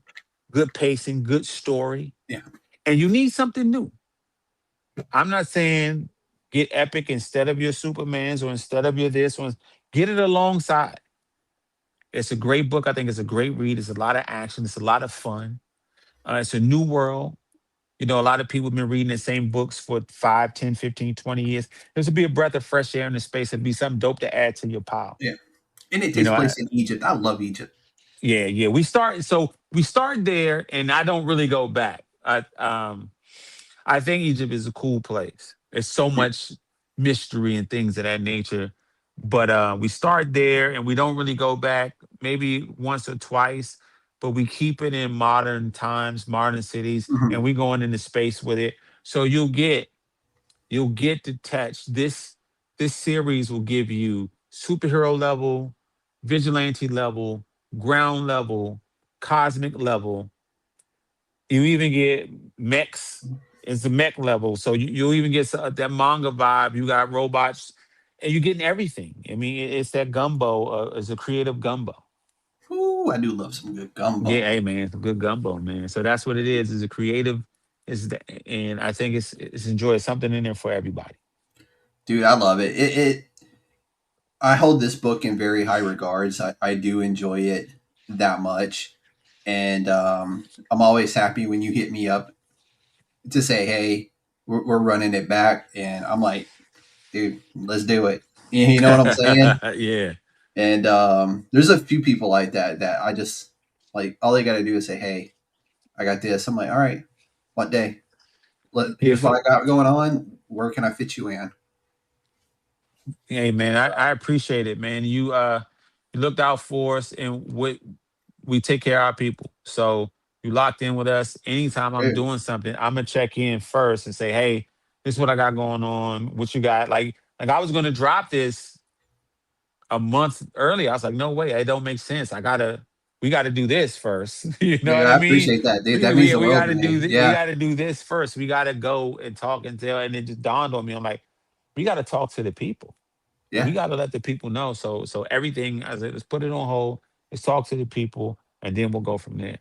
good pacing, good story, Yeah. and you need something new. I'm not saying get Epic instead of your Supermans or instead of your this one. Get it alongside. It's a great book. I think it's a great read. It's a lot of action. It's a lot of fun. It's a new world. You know, a lot of people have been reading the same books for 5, 10, 15, 20 years. This would be a breath of fresh air in the space. It'd be something dope to add to your pile. Yeah. And it You takes know, place in Egypt. I love Egypt. yeah. We start there and I don't really go back. I think Egypt is a cool place. There's so Yeah. much mystery and things of that nature. But we start there and we don't really go back, maybe once or twice, but we keep it in modern times, modern cities, and Mhm. we going into space with it. So you'll get to touch this series will give you superhero level, vigilante level, ground level, cosmic level. You even get mechs. It's the mech level. So you'll even get that manga vibe. You got robots and you're getting everything. I mean, it's that gumbo. It's a creative gumbo. Ooh, I do love some good Yeah, gumbo. hey man, it's a good gumbo, man. So that's what it is. It's a creative, and I think it's enjoy something in there for everybody. Dude, I love it. I hold this book in very high regards. I do enjoy it that much. And I'm always happy when you hit me up to say, hey, we're running it back. And I'm like, dude, let's do it. You know what I'm saying? Yeah. And there's a few people like that I just like, all they got to do is say, hey, I got this. I'm like, all right, what day? Yeah. Here's what I got going on. Where can I fit you in? Hey man, I appreciate it, man. You looked out for us and we take care of our people. So you locked in with us. Anytime I'm Dude, doing something, I'm gonna check in first and say, hey, this is what I got going on. What you got? Like I was gonna drop this a month early. I was like, no way, it don't make sense. We gotta do this first. You know dude, what I I mean? appreciate that, dude. We That means we, the we world gotta to do me. we Yeah, gotta do this first. We gotta go and talk and tell. And it just dawned on me. I'm like, we gotta talk to the people. We yeah. got to let the people know. So everything, I said, let's put it on hold. Let's talk to the people, and then we'll go from there.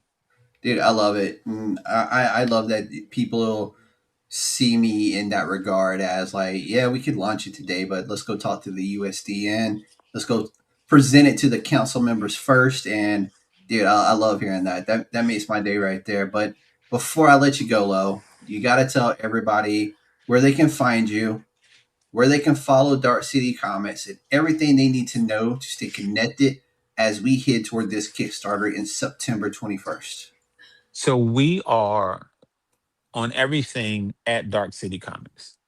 Dude, I love it. And I love that people see me in that regard as like, yeah, we could launch it today, but let's go talk to the USDN. Let's go present it to the council members first. And dude, I love hearing that. That makes my day right there. But before I let you go, Lo, you got to tell everybody where they can find you, where they can follow Dark City Comics, and everything they need to know to stay connected as we head toward this Kickstarter in September 21st. So we are on everything at Dark City Comics.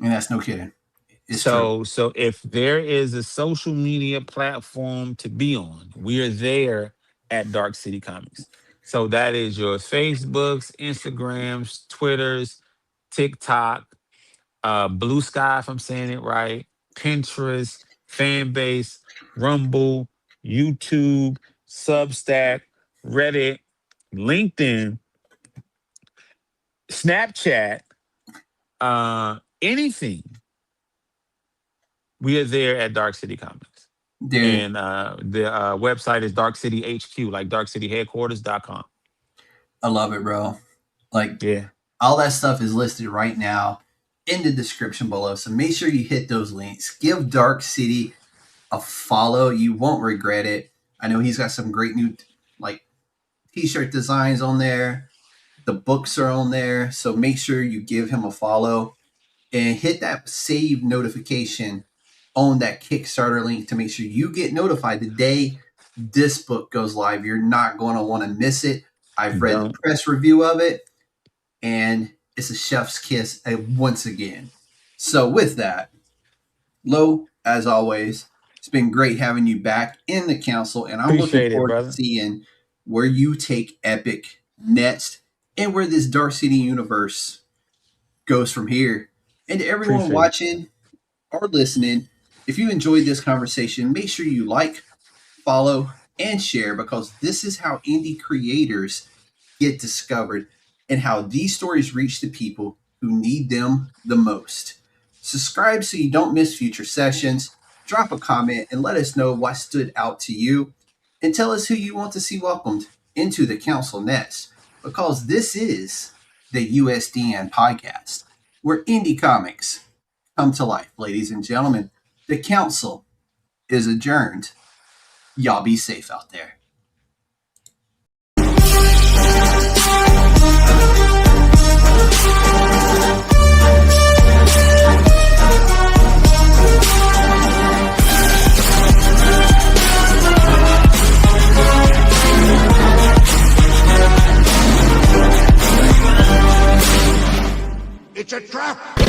And that's no kidding. It's true. So if there is a social media platform to be on, we are there at Dark City Comics. So that is your Facebooks, Instagrams, Twitters, TikTok, Blue Sky, if I'm saying it right, Pinterest, Fanbase, Rumble, YouTube, Substack, Reddit, LinkedIn, Snapchat, anything. We are there at Dark City Comics. Dude, And the website is Dark City HQ, like darkcityheadquarters.com. I love it, bro. Like Yeah. all that stuff is listed right now in the description below. So make sure you hit those links. Give Dark City a follow. You won't regret it. I know he's got some great new like t-shirt designs on there. The books are on there. So make sure you give him a follow and hit that save notification on that Kickstarter link to make sure you get notified the day this book goes live. You're not going to want to miss it. I've read the press review of it, and it's a chef's kiss once again. So with that, Lo, as always, it's been great having you back in the council, and I'm looking forward to seeing where you take Epic next and where this Dark City universe goes from here. And to everyone watching or listening, if you enjoyed this conversation, make sure you like, follow, and share, because this is how indie creators get discovered and how these stories reach the people who need them the most. Subscribe so you don't miss future sessions. Drop a comment and let us know what stood out to you, and tell us who you want to see welcomed into the council next, because this is the USDN Podcast, where indie comics come to life. Ladies and gentlemen, the council is adjourned. Y'all be safe out there. It's a trap!